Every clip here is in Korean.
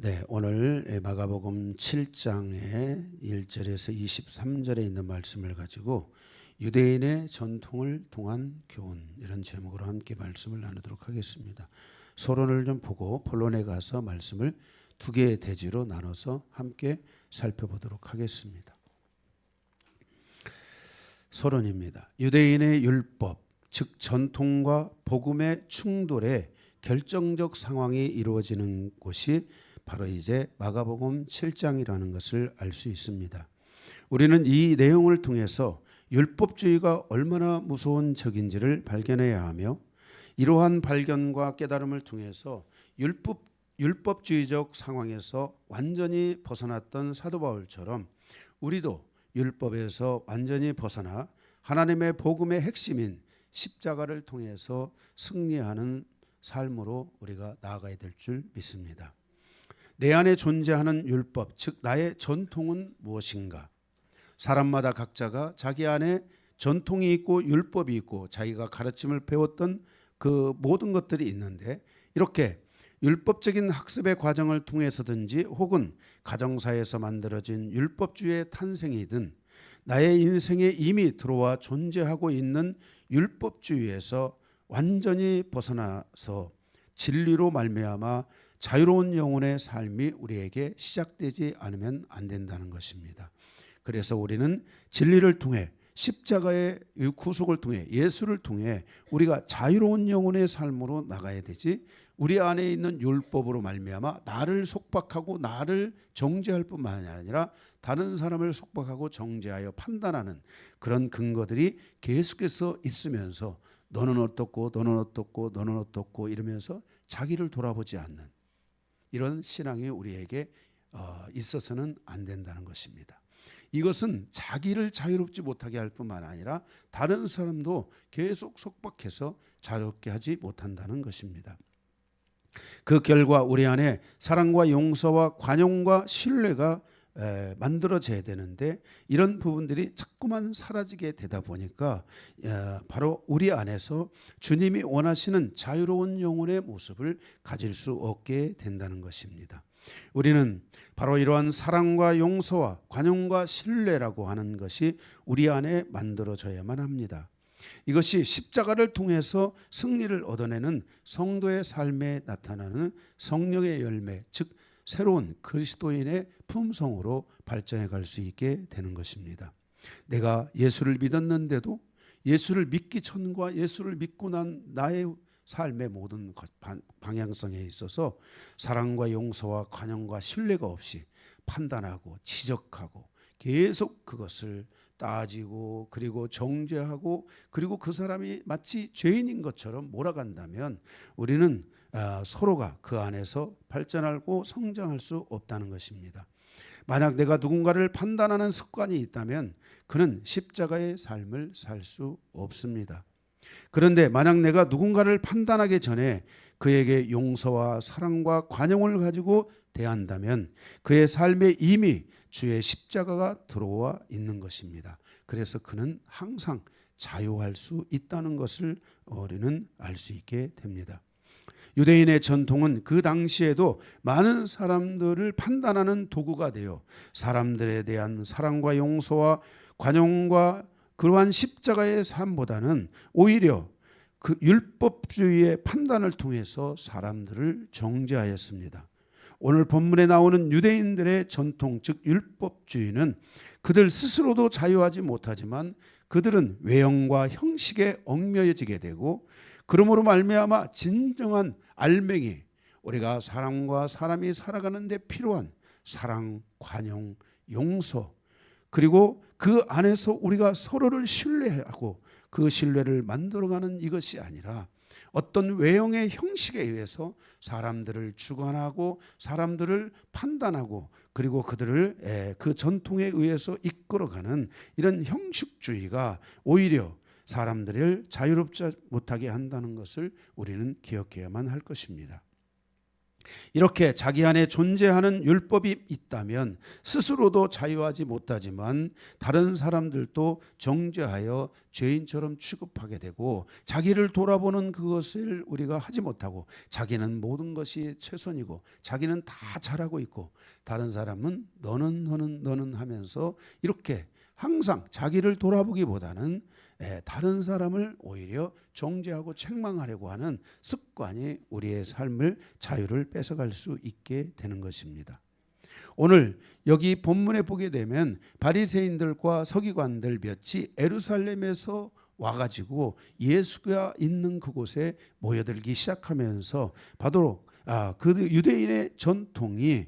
네, 오늘 마가복음 7장의 1절에서 23절에 있는 말씀을 가지고 유대인의 전통을 통한 교훈, 이런 제목으로 함께 말씀을 나누도록 하겠습니다. 서론을 좀 보고 본론에 가서 말씀을 두 개의 대지로 나눠서 함께 살펴보도록 하겠습니다. 서론입니다. 유대인의 율법, 즉 전통과 복음의 충돌에 결정적 상황이 이루어지는 곳이 바로 이제 마가복음 7장이라는 것을 알 수 있습니다. 우리는 이 내용을 통해서 율법주의가 얼마나 무서운 적인지를 발견해야 하며, 이러한 발견과 깨달음을 통해서 율법주의적 상황에서 완전히 벗어났던 사도 바울처럼 우리도 율법에서 완전히 벗어나 하나님의 복음의 핵심인 십자가를 통해서 승리하는 삶으로 우리가 나아가야 될 줄 믿습니다. 내 안에 존재하는 율법, 즉 나의 전통은 무엇인가? 사람마다 각자가 자기 안에 전통이 있고 율법이 있고 자기가 가르침을 배웠던 그 모든 것들이 있는데, 이렇게 율법적인 학습의 과정을 통해서든지 혹은 가정사에서 만들어진 율법주의의 탄생이든 나의 인생에 이미 들어와 존재하고 있는 율법주의에서 완전히 벗어나서 진리로 말미암아 자유로운 영혼의 삶이 우리에게 시작되지 않으면 안 된다는 것입니다. 그래서 우리는 진리를 통해 십자가의 구속을 통해 예수를 통해 우리가 자유로운 영혼의 삶으로 나가야 되지, 우리 안에 있는 율법으로 말미암아 나를 속박하고 나를 정죄할 뿐만 아니라 다른 사람을 속박하고 정죄하여 판단하는 그런 근거들이 계속해서 있으면서 너는 어떻고 너는 어떻고 너는 어떻고 이러면서 자기를 돌아보지 않는 이런 신앙이 우리에게 있어서는 안 된다는 것입니다. 이것은 자기를 자유롭지 못하게 할 뿐만 아니라 다른 사람도 계속 속박해서 자유롭게 하지 못한다는 것입니다. 그 결과 우리 안에 사랑과 용서와 관용과 신뢰가 만들어져야 되는데, 이런 부분들이 자꾸만 사라지게 되다 보니까 바로 우리 안에서 주님이 원하시는 자유로운 영혼의 모습을 가질 수 없게 된다는 것입니다. 우리는 바로 이러한 사랑과 용서와 관용과 신뢰라고 하는 것이 우리 안에 만들어져야만 합니다. 이것이 십자가를 통해서 승리를 얻어내는 성도의 삶에 나타나는 성령의 열매, 즉 새로운 그리스도인의 품성으로 발전해 갈 수 있게 되는 것입니다. 내가 예수를 믿었는데도 예수를 믿기 전과 예수를 믿고 난 나의 삶의 모든 방향성에 있어서 사랑과 용서와 관용과 신뢰가 없이 판단하고 지적하고 계속 그것을 따지고 그리고 정죄하고 그리고 그 사람이 마치 죄인인 것처럼 몰아간다면 우리는 서로가 그 안에서 발전하고 성장할 수 없다는 것입니다. 만약 내가 누군가를 판단하는 습관이 있다면 그는 십자가의 삶을 살 수 없습니다. 그런데 만약 내가 누군가를 판단하기 전에 그에게 용서와 사랑과 관용을 가지고 대한다면 그의 삶에 이미 주의 십자가가 들어와 있는 것입니다. 그래서 그는 항상 자유할 수 있다는 것을 우리는 알 수 있게 됩니다. 유대인의 전통은 그 당시에도 많은 사람들을 판단하는 도구가 되어 사람들에 대한 사랑과 용서와 관용과 그러한 십자가의 삶보다는 오히려 그 율법주의의 판단을 통해서 사람들을 정죄하였습니다. 오늘 본문에 나오는 유대인들의 전통, 즉 율법주의는 그들 스스로도 자유하지 못하지만 그들은 외형과 형식에 얽매여지게 되고, 그러므로 말미암아 진정한 알맹이, 우리가 사람과 사람이 살아가는 데 필요한 사랑, 관용, 용서, 그리고 그 안에서 우리가 서로를 신뢰하고 그 신뢰를 만들어가는 이것이 아니라 어떤 외형의 형식에 의해서 사람들을 주관하고 사람들을 판단하고 그리고 그들을 그 전통에 의해서 이끌어가는 이런 형식주의가 오히려 사람들을 자유롭지 못하게 한다는 것을 우리는 기억해야만 할 것입니다. 이렇게 자기 안에 존재하는 율법이 있다면 스스로도 자유하지 못하지만 다른 사람들도 정죄하여 죄인처럼 취급하게 되고, 자기를 돌아보는 그것을 우리가 하지 못하고 자기는 모든 것이 최선이고 자기는 다 잘하고 있고 다른 사람은 너는 하면서 이렇게 항상 자기를 돌아보기보다는 다른 사람을 오히려 정죄하고 책망하려고 하는 습관이 우리의 삶을, 자유를 뺏어갈 수 있게 되는 것입니다. 오늘 여기 본문에 보게 되면 바리새인들과 서기관들 몇이 예루살렘에서 와가지고 예수가 있는 그곳에 모여들기 시작하면서 바로 그 유대인의 전통이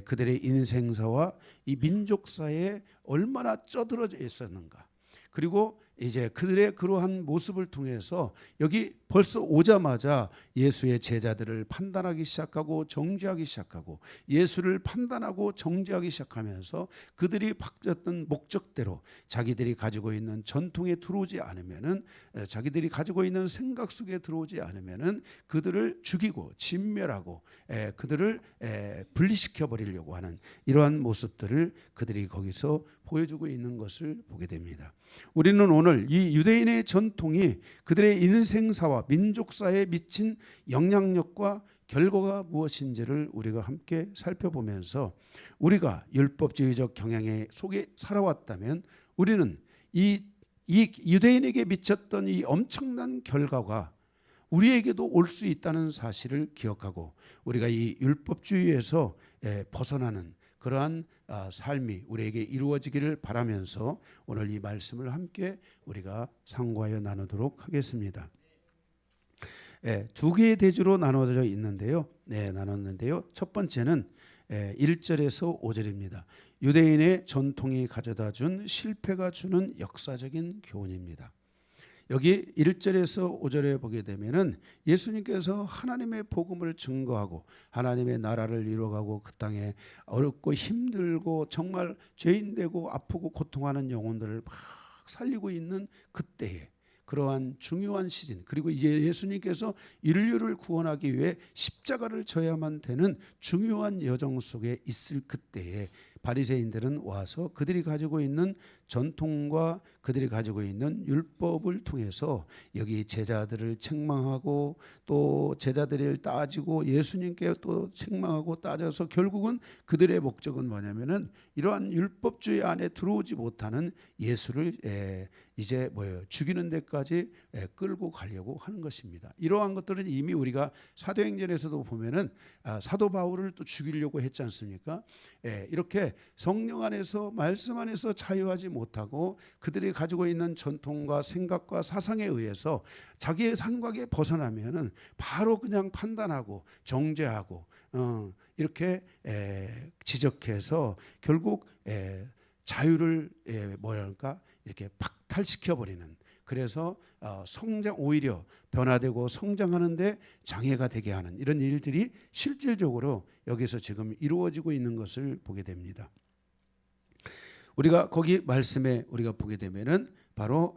그들의 인생사와 이 민족사에 얼마나 쩌들어져 있었는가, 그리고 이제 그들의 그러한 모습을 통해서 여기 벌써 오자마자 예수의 제자들을 판단하기 시작하고 정죄하기 시작하고, 예수를 판단하고 정죄하기 시작하면서 그들이 바뀌었던 목적대로 자기들이 가지고 있는 전통에 들어오지 않으면은, 자기들이 가지고 있는 생각 속에 들어오지 않으면은 그들을 죽이고 진멸하고 그들을 분리시켜 버리려고 하는 이러한 모습들을 그들이 거기서 보여주고 있는 것을 보게 됩니다. 우리는 오늘 이 유대인의 전통이 그들의 인생사와 민족사에 미친 영향력과 결과가 무엇인지를 우리가 함께 살펴보면서, 우리가 율법주의적 경향의 속에 살아왔다면 우리는 이 유대인에게 미쳤던 이 엄청난 결과가 우리에게도 올 수 있다는 사실을 기억하고, 우리가 이 율법주의에서 벗어나는 그러한 삶이 우리에게 이루어지기를 바라면서 오늘 이 말씀을 함께 우리가 상고하여 나누도록 하겠습니다. 두 개의 대주로 나눠져 있는데요. 나눴는데요. 첫 번째는 1절에서 5절입니다. 유대인의 전통이 가져다 준 실패가 주는 역사적인 교훈입니다. 여기 1절에서 5절에 보게 되면은 예수님께서 하나님의 복음을 증거하고 하나님의 나라를 이루어가고 그 땅에 어렵고 힘들고 정말 죄인되고 아프고 고통하는 영혼들을 막 살리고 있는 그때에, 그러한 중요한 시즌, 그리고 이제 예수님께서 인류를 구원하기 위해 십자가를 져야만 되는 중요한 여정 속에 있을 그때에 바리새인들은 와서 그들이 가지고 있는 전통과 그들이 가지고 있는 율법을 통해서 여기 제자들을 책망하고 또 제자들을 따지고 예수님께 또 책망하고 따져서 결국은 그들의 목적은 뭐냐면은 이러한 율법주의 안에 들어오지 못하는 예수를 이제 죽이는 데까지 끌고 가려고 하는 것입니다. 이러한 것들은 이미 우리가 사도행전에서도 보면은 사도 바울을 또 죽이려고 했지 않습니까? 이렇게 성령 안에서, 말씀 안에서 자유하지 못하고 그들이 가지고 있는 전통과 생각과 사상에 의해서 자기의 생각에 벗어나면은 바로 그냥 판단하고 정죄하고 이렇게 지적해서 결국 자유를 이렇게 박탈시켜 버리는, 그래서 성장, 오히려 변화되고 성장하는데 장애가 되게 하는 이런 일들이 실질적으로 여기서 지금 이루어지고 있는 것을 보게 됩니다. 우리가 거기 말씀에 우리가 보게 되면은 바로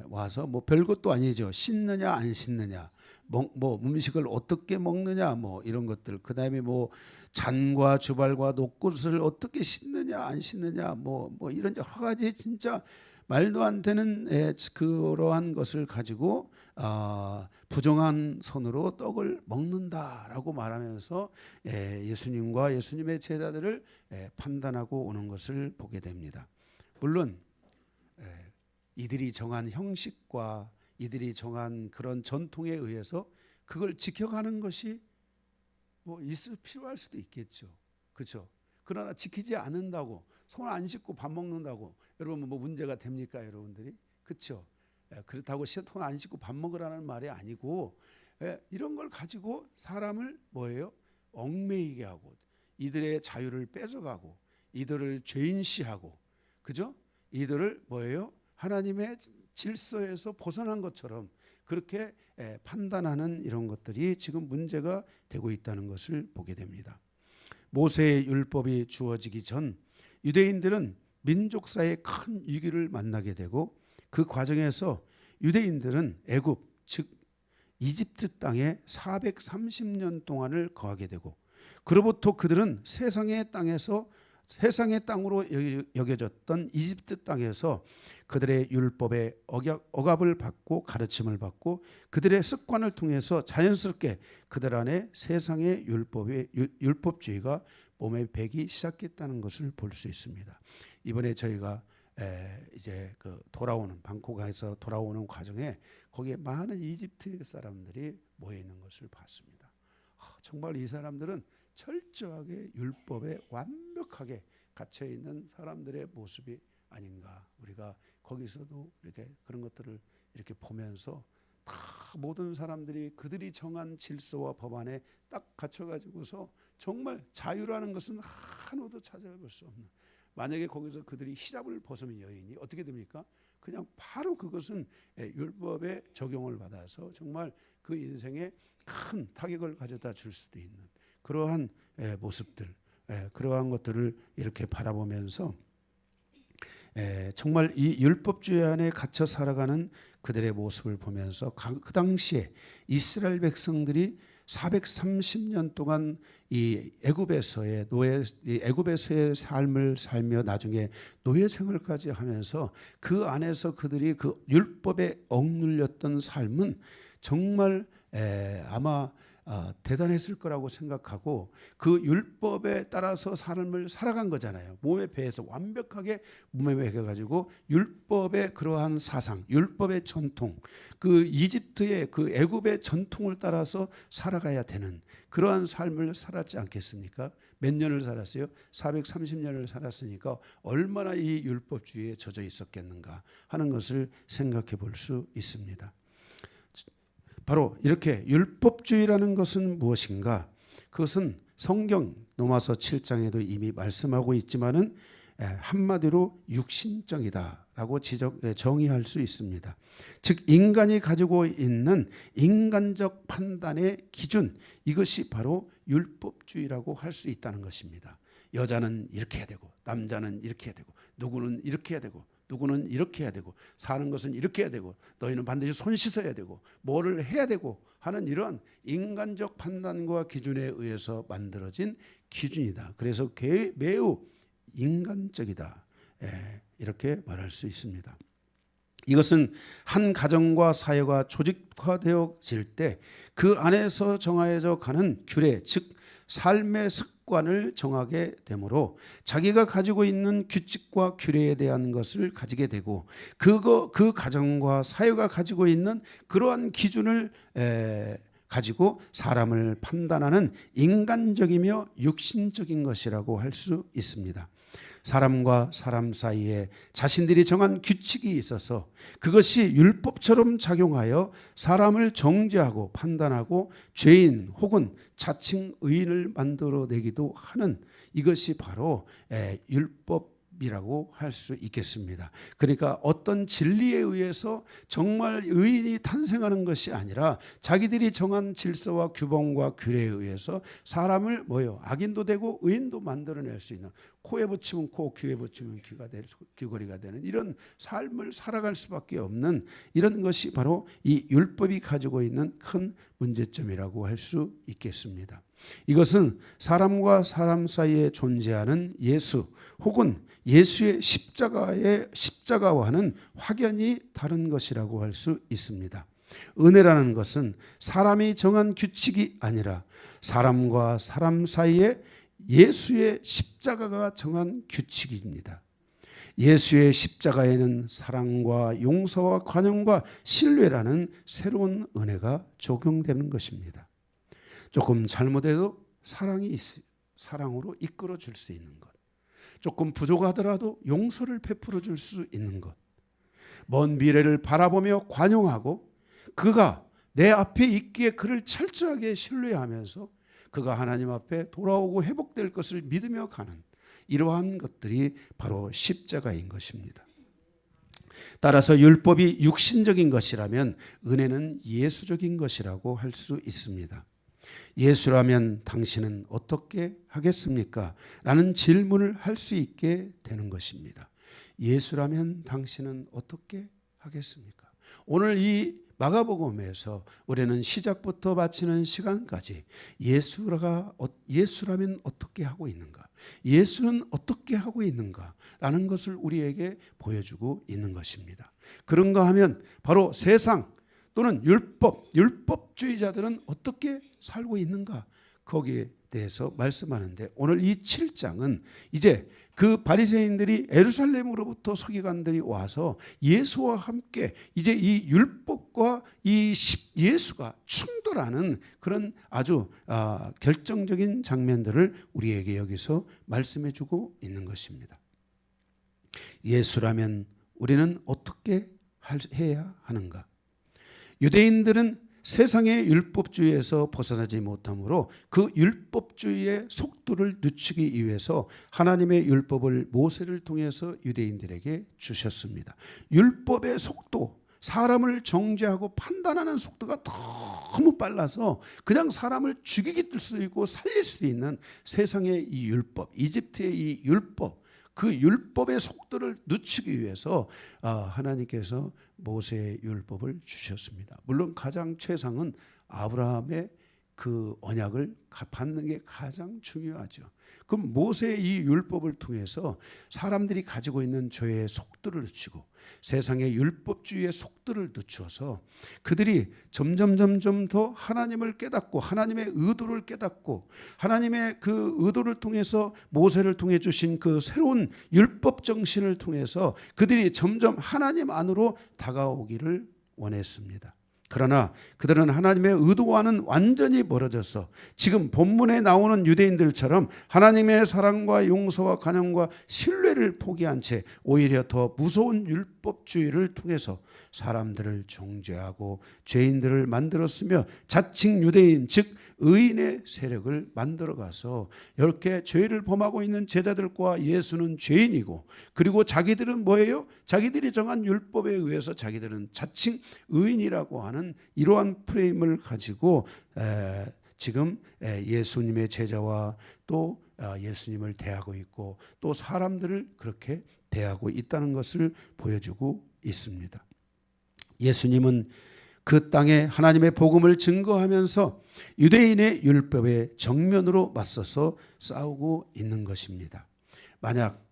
와서 뭐 별것도 아니죠. 씻느냐 안 씻느냐, 뭐 음식을 어떻게 먹느냐, 뭐 이런 것들, 그 다음에 뭐 잔과 주발과 녹것을 어떻게 씻느냐 안 씻느냐, 뭐 이런 여러 가지 진짜 말도 안 되는 그러한 것을 가지고 부정한 손으로 떡을 먹는다라고 말하면서 예수님과 예수님의 제자들을 판단하고 오는 것을 보게 됩니다. 물론 이들이 정한 형식과 이들이 정한 그런 전통에 의해서 그걸 지켜가는 것이 뭐 필요할 수도 있겠죠. 그렇죠? 그러나 지키지 않는다고, 손 안 씻고 밥 먹는다고 여러분 뭐 문제가 됩니까, 여러분들이? 그렇죠? 그렇다고 손 안 씻고 밥 먹으라는 말이 아니고, 이런 걸 가지고 사람을 얽매이게 하고 이들의 자유를 뺏어가고 이들을 죄인시하고, 그죠? 이들을 하나님의 질서에서 벗어난 것처럼 그렇게 판단하는 이런 것들이 지금 문제가 되고 있다는 것을 보게 됩니다. 모세의 율법이 주어지기 전 유대인들은 민족사의 큰 위기를 만나게 되고, 그 과정에서 유대인들은 애굽, 즉 이집트 땅에 430년 동안을 거하게 되고, 그로부터 그들은 세상의 땅으로 여겨졌던 이집트 땅에서 그들의 율법에 억압을 받고 가르침을 받고 그들의 습관을 통해서 자연스럽게 그들 안에 세상의 율법주의가 몸에 배기 시작했다는 것을 볼 수 있습니다. 이번에 저희가 이제 그 방콕에서 돌아오는 과정에 거기에 많은 이집트 사람들이 모여 있는 것을 봤습니다. 정말 이 사람들은 철저하게 율법에 완벽하게 갇혀 있는 사람들의 모습이 아닌가. 우리가 거기서도 이렇게 그런 것들을 이렇게 보면서 다 모든 사람들이 그들이 정한 질서와 법안에 딱 갇혀가지고서 정말 자유라는 것은 하나도 찾아볼 수 없는. 만약에 거기서 그들이 히잡을 벗으면 여인이 어떻게 됩니까? 그냥 바로 그것은 율법에 적용을 받아서 정말 그 인생에 큰 타격을 가져다 줄 수도 있는 그러한 모습들, 그러한 것들을 이렇게 바라보면서 정말 이 율법주의 안에 갇혀 살아가는 그들의 모습을 보면서 그 당시에 이스라엘 백성들이 430년 동안 이 애굽에서의 삶을 살며 나중에 노예 생활까지 하면서 그 안에서 그들이 그 율법에 억눌렸던 삶은 정말 아마 대단했을 거라고 생각하고 그 율법에 따라서 삶을 살아간 거잖아요. 몸에 배해서 완벽하게 몸에 배해가지고 율법의 그러한 사상, 율법의 전통, 그 이집트의 그 애굽의 전통을 따라서 살아가야 되는 그러한 삶을 살았지 않겠습니까? 몇 년을 살았어요? 430년을 살았으니까 얼마나 이 율법주의에 젖어 있었겠는가 하는 것을 생각해 볼 수 있습니다. 바로 이렇게 율법주의라는 것은 무엇인가? 그것은 성경 로마서 7장에도 이미 말씀하고 있지만은 한마디로 육신적이다라고 정의할 수 있습니다. 즉 인간이 가지고 있는 인간적 판단의 기준, 이것이 바로 율법주의라고 할 수 있다는 것입니다. 여자는 이렇게 해야 되고 남자는 이렇게 해야 되고 누구는 이렇게 해야 되고 누구는 이렇게 해야 되고 사는 것은 이렇게 해야 되고 너희는 반드시 손 씻어야 되고 뭐를 해야 되고 하는 이런 인간적 판단과 기준에 의해서 만들어진 기준이다. 그래서 매우 인간적이다. 이렇게 말할 수 있습니다. 이것은 한 가정과 사회가 조직화되어질 때 그 안에서 정하여져 가는 규례, 즉 삶의 습관을 정하게 되므로 자기가 가지고 있는 규칙과 규례에 대한 것을 가지게 되고 그 가정과 사회가 가지고 있는 그러한 기준을 가지고 사람을 판단하는 인간적이며 육신적인 것이라고 할 수 있습니다. 사람과 사람 사이에 자신들이 정한 규칙이 있어서 그것이 율법처럼 작용하여 사람을 정죄하고 판단하고 죄인 혹은 자칭 의인을 만들어내기도 하는 이것이 바로 율법이라고 할 수 있겠습니다. 그러니까 어떤 진리에 의해서 정말 의인이 탄생하는 것이 아니라 자기들이 정한 질서와 규범과 규례에 의해서 사람을 악인도 되고 의인도 만들어낼 수 있는 코에 붙이면 코, 귀에 붙이면 귀걸이가 되는 이런 삶을 살아갈 수밖에 없는 이런 것이 바로 이 율법이 가지고 있는 큰 문제점이라고 할 수 있겠습니다. 이것은 사람과 사람 사이에 존재하는 예수 혹은 예수의 십자가와는 확연히 다른 것이라고 할 수 있습니다. 은혜라는 것은 사람이 정한 규칙이 아니라 사람과 사람 사이에 예수의 십자가가 정한 규칙입니다. 예수의 십자가에는 사랑과 용서와 관용과 신뢰라는 새로운 은혜가 적용되는 것입니다. 조금 잘못해도 사랑이 있어요. 사랑으로 이끌어 줄 수 있는 것. 조금 부족하더라도 용서를 베풀어 줄 수 있는 것. 먼 미래를 바라보며 관용하고 그가 내 앞에 있기에 그를 철저하게 신뢰하면서 그가 하나님 앞에 돌아오고 회복될 것을 믿으며 가는 이러한 것들이 바로 십자가인 것입니다. 따라서 율법이 육신적인 것이라면 은혜는 예수적인 것이라고 할 수 있습니다. 예수라면 당신은 어떻게 하겠습니까? 라는 질문을 할 수 있게 되는 것입니다. 예수라면 당신은 어떻게 하겠습니까? 오늘 이 마가복음에서 우리는 시작부터 마치는 시간까지 예수라면 어떻게 하고 있는가, 예수는 어떻게 하고 있는가라는 것을 우리에게 보여주고 있는 것입니다. 그런가 하면 바로 세상 또는 율법주의자들은 어떻게 살고 있는가, 거기에 대해서 말씀하는데, 오늘 이 7장은 이제 그 바리새인들이 예루살렘으로부터 서기관들이 와서 예수와 함께 이제 이 율법과 이 예수가 충돌하는 그런 아주 결정적인 장면들을 우리에게 여기서 말씀해 주고 있는 것입니다. 예수라면 우리는 어떻게 해야 하는가? 유대인들은 세상의 율법주의에서 벗어나지 못하므로 그 율법주의의 속도를 늦추기 위해서 하나님의 율법을 모세를 통해서 유대인들에게 주셨습니다. 율법의 속도, 사람을 정죄하고 판단하는 속도가 너무 빨라서 그냥 사람을 죽이기 수도 있고 살릴 수도 있는 세상의 이 율법, 이집트의 이 율법, 그 율법의 속도를 늦추기 위해서 하나님께서 모세의 율법을 주셨습니다. 물론 가장 최상은 아브라함의 그 언약을 받는 게 가장 중요하죠. 그럼 모세의 이 율법을 통해서 사람들이 가지고 있는 죄의 속도를 늦추고 세상의 율법주의의 속도를 늦춰서 그들이 점점 더 하나님을 깨닫고 하나님의 의도를 깨닫고 하나님의 그 의도를 통해서 모세를 통해 주신 그 새로운 율법 정신을 통해서 그들이 점점 하나님 안으로 다가오기를 원했습니다. 그러나 그들은 하나님의 의도와는 완전히 멀어져서 지금 본문에 나오는 유대인들처럼 하나님의 사랑과 용서와 간영과 신뢰를 포기한 채 오히려 더 무서운 율법주의를 통해서 사람들을 정죄하고 죄인들을 만들었으며 자칭 유대인 즉 의인의 세력을 만들어가서 이렇게 죄를 범하고 있는 제자들과 예수는 죄인이고 그리고 자기들은 뭐예요? 자기들이 정한 율법에 의해서 자기들은 자칭 의인이라고 하는 이러한 프레임을 가지고 지금 예수님의 제자와 또 예수님을 대하고 있고 또 사람들을 그렇게 대하고 있다는 것을 보여주고 있습니다. 예수님은 그 땅에 하나님의 복음을 증거하면서 유대인의 율법에 정면으로 맞서서 싸우고 있는 것입니다. 만약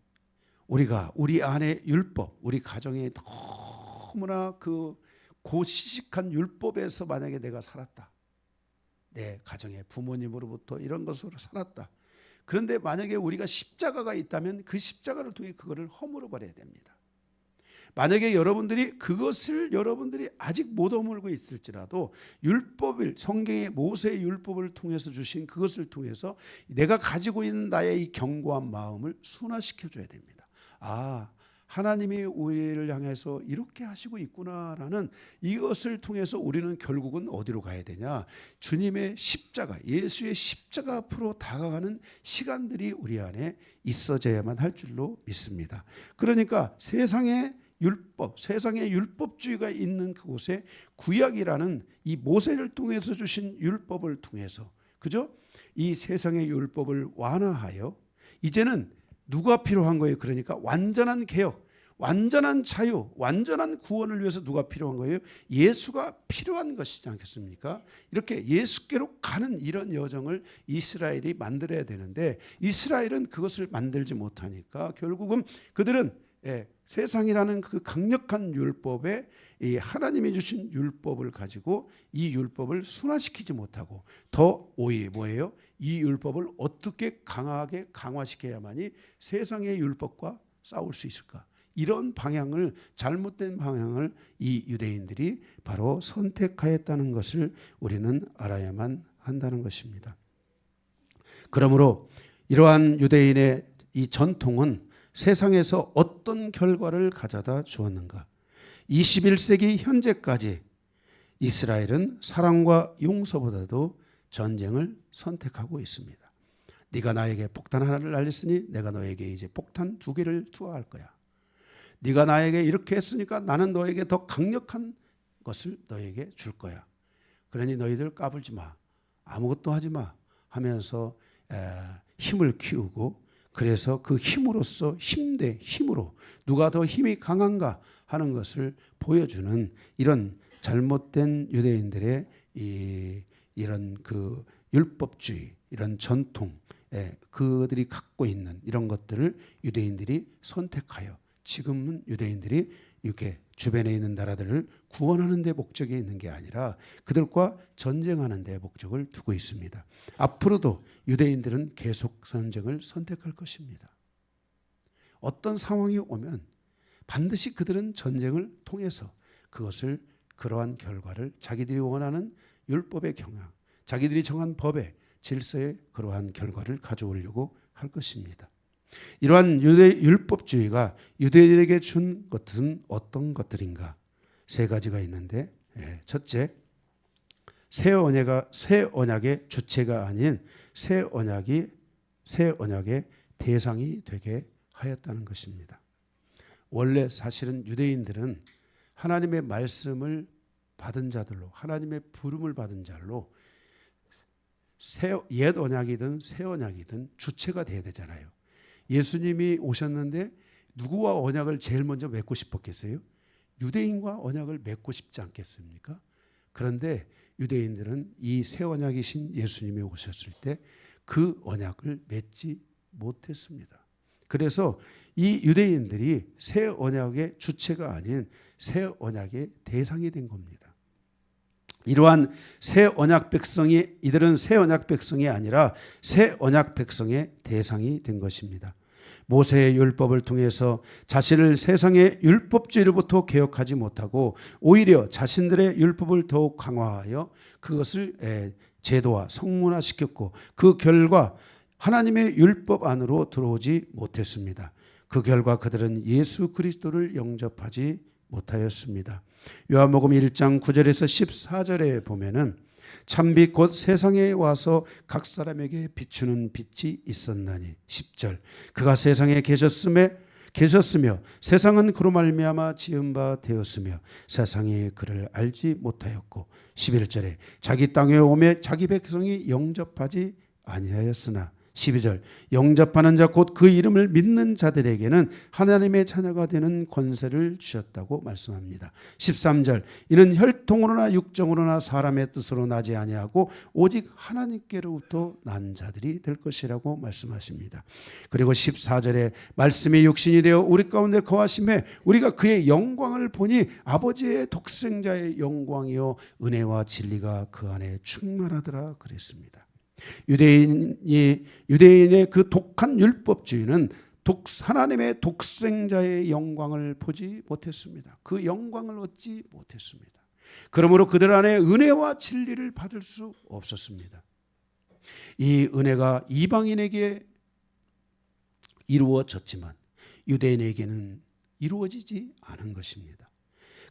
우리가 우리 안에 율법, 우리 가정에 너무나 그 고시식한 율법에서 만약에 내가 살았다, 내 가정에 부모님으로부터 이런 것으로 살았다. 그런데 만약에 우리가 십자가가 있다면 그 십자가를 통해 그거를 허물어 버려야 됩니다. 만약에 여러분들이 아직 못 허물고 있을지라도 율법을, 성경의 모세의 율법을 통해서 주신 그것을 통해서 내가 가지고 있는 나의 이 견고한 마음을 순화시켜 줘야 됩니다. 하나님이 우리를 향해서 이렇게 하시고 있구나라는 이것을 통해서 우리는 결국은 어디로 가야 되냐? 주님의 십자가, 예수의 십자가 앞으로 다가가는 시간들이 우리 안에 있어져야만 할 줄로 믿습니다. 그러니까 세상의 율법주의가 있는 그곳에 구약이라는 이 모세를 통해서 주신 율법을 통해서, 그죠? 이 세상의 율법을 완화하여 이제는 누가 필요한 거예요? 그러니까 완전한 개혁, 완전한 자유, 완전한 구원을 위해서 누가 필요한 거예요? 예수가 필요한 것이지 않겠습니까? 이렇게 예수께로 가는 이런 여정을 이스라엘이 만들어야 되는데 이스라엘은 그것을 만들지 못하니까 결국은 그들은 세상이라는 그 강력한 율법에 이 하나님이 주신 율법을 가지고 이 율법을 순화시키지 못하고 더 오히려 뭐예요? 이 율법을 어떻게 강하게 강화시켜야만이 세상의 율법과 싸울 수 있을까? 이런 방향을, 잘못된 방향을 이 유대인들이 바로 선택하였다는 것을 우리는 알아야만 한다는 것입니다. 그러므로 이러한 유대인의 이 전통은 세상에서 어떤 결과를 가져다 주었는가? 21세기 현재까지 이스라엘은 사랑과 용서보다도 전쟁을 선택하고 있습니다. 네가 나에게 폭탄 하나를 날렸으니 내가 너에게 이제 폭탄 2개를 투하할 거야. 네가 나에게 이렇게 했으니까 나는 너에게 더 강력한 것을 너에게 줄 거야. 그러니 너희들 까불지 마. 아무것도 하지 마 하면서 힘을 키우고, 그래서 그 힘으로써 힘으로 누가 더 힘이 강한가 하는 것을 보여주는 이런 잘못된 유대인들의 이런 그 율법주의, 이런 전통, 그들이 갖고 있는 이런 것들을 유대인들이 선택하여 지금은 유대인들이 이렇게 주변에 있는 나라들을 구원하는 데 목적이 있는 게 아니라 그들과 전쟁하는 데 목적을 두고 있습니다. 앞으로도 유대인들은 계속 전쟁을 선택할 것입니다. 어떤 상황이 오면 반드시 그들은 전쟁을 통해서 그것을 그러한 결과를 자기들이 원하는 율법의 경향, 자기들이 정한 법의 질서의 그러한 결과를 가져오려고 할 것입니다. 이러한 율법주의가 유대인에게 준 것은 어떤 것들인가? 세 가지가 있는데, 첫째, 새 언약의 주체가 아닌 새 언약의 대상이 되게 하였다는 것입니다. 원래 사실은 유대인들은 하나님의 말씀을 받은 자들로, 하나님의 부름을 받은 자로 옛 언약이든 새 언약이든 주체가 돼야 되잖아요. 예수님이 오셨는데 누구와 언약을 제일 먼저 맺고 싶었겠어요? 유대인과 언약을 맺고 싶지 않겠습니까? 그런데 유대인들은 이 새 언약이신 예수님이 오셨을 때 그 언약을 맺지 못했습니다. 그래서 이 유대인들이 새 언약의 주체가 아닌 새 언약의 대상이 된 겁니다. 이러한 새 언약 백성이, 이들은 새 언약 백성이 아니라 새 언약 백성의 대상이 된 것입니다. 모세의 율법을 통해서 자신을 세상의 율법주의로부터 개혁하지 못하고 오히려 자신들의 율법을 더욱 강화하여 그것을 제도화, 성문화시켰고 그 결과 하나님의 율법 안으로 들어오지 못했습니다. 그 결과 그들은 예수 그리스도를 영접하지 못하였습니다. 요한복음 1장 9절에서 14절에 보면은 참빛 곧 세상에 와서 각 사람에게 비추는 빛이 있었나니 10절 그가 세상에 계셨으며 세상은 그로 말미암아 지은 바 되었으며 세상이 그를 알지 못하였고 11절에 자기 땅에 오매 자기 백성이 영접하지 아니하였으나 12절 영접하는 자 곧 그 이름을 믿는 자들에게는 하나님의 자녀가 되는 권세를 주셨다고 말씀합니다. 13절 이는 혈통으로나 육정으로나 사람의 뜻으로 나지 아니하고 오직 하나님께로부터 난 자들이 될 것이라고 말씀하십니다. 그리고 14절에 말씀이 육신이 되어 우리 가운데 거하심에 우리가 그의 영광을 보니 아버지의 독생자의 영광이요 은혜와 진리가 그 안에 충만하더라 그랬습니다. 유대인의 그 독한 율법주의는 하나님의 독생자의 영광을 보지 못했습니다. 그 영광을 얻지 못했습니다. 그러므로 그들 안에 은혜와 진리를 받을 수 없었습니다. 이 은혜가 이방인에게 이루어졌지만 유대인에게는 이루어지지 않은 것입니다.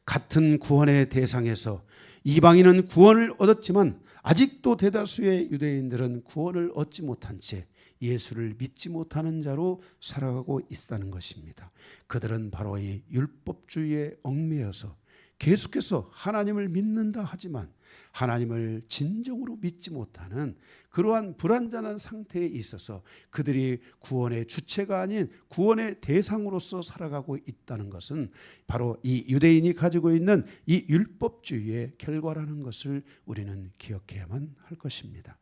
같은 구원의 대상에서 이방인은 구원을 얻었지만 아직도 대다수의 유대인들은 구원을 얻지 못한 채 예수를 믿지 못하는 자로 살아가고 있다는 것입니다. 그들은 바로 이 율법주의에 얽매여서 계속해서 하나님을 믿는다 하지만 하나님을 진정으로 믿지 못하는 그러한 불완전한 상태에 있어서 그들이 구원의 주체가 아닌 구원의 대상으로서 살아가고 있다는 것은 바로 이 유대인이 가지고 있는 이 율법주의의 결과라는 것을 우리는 기억해야만 할 것입니다.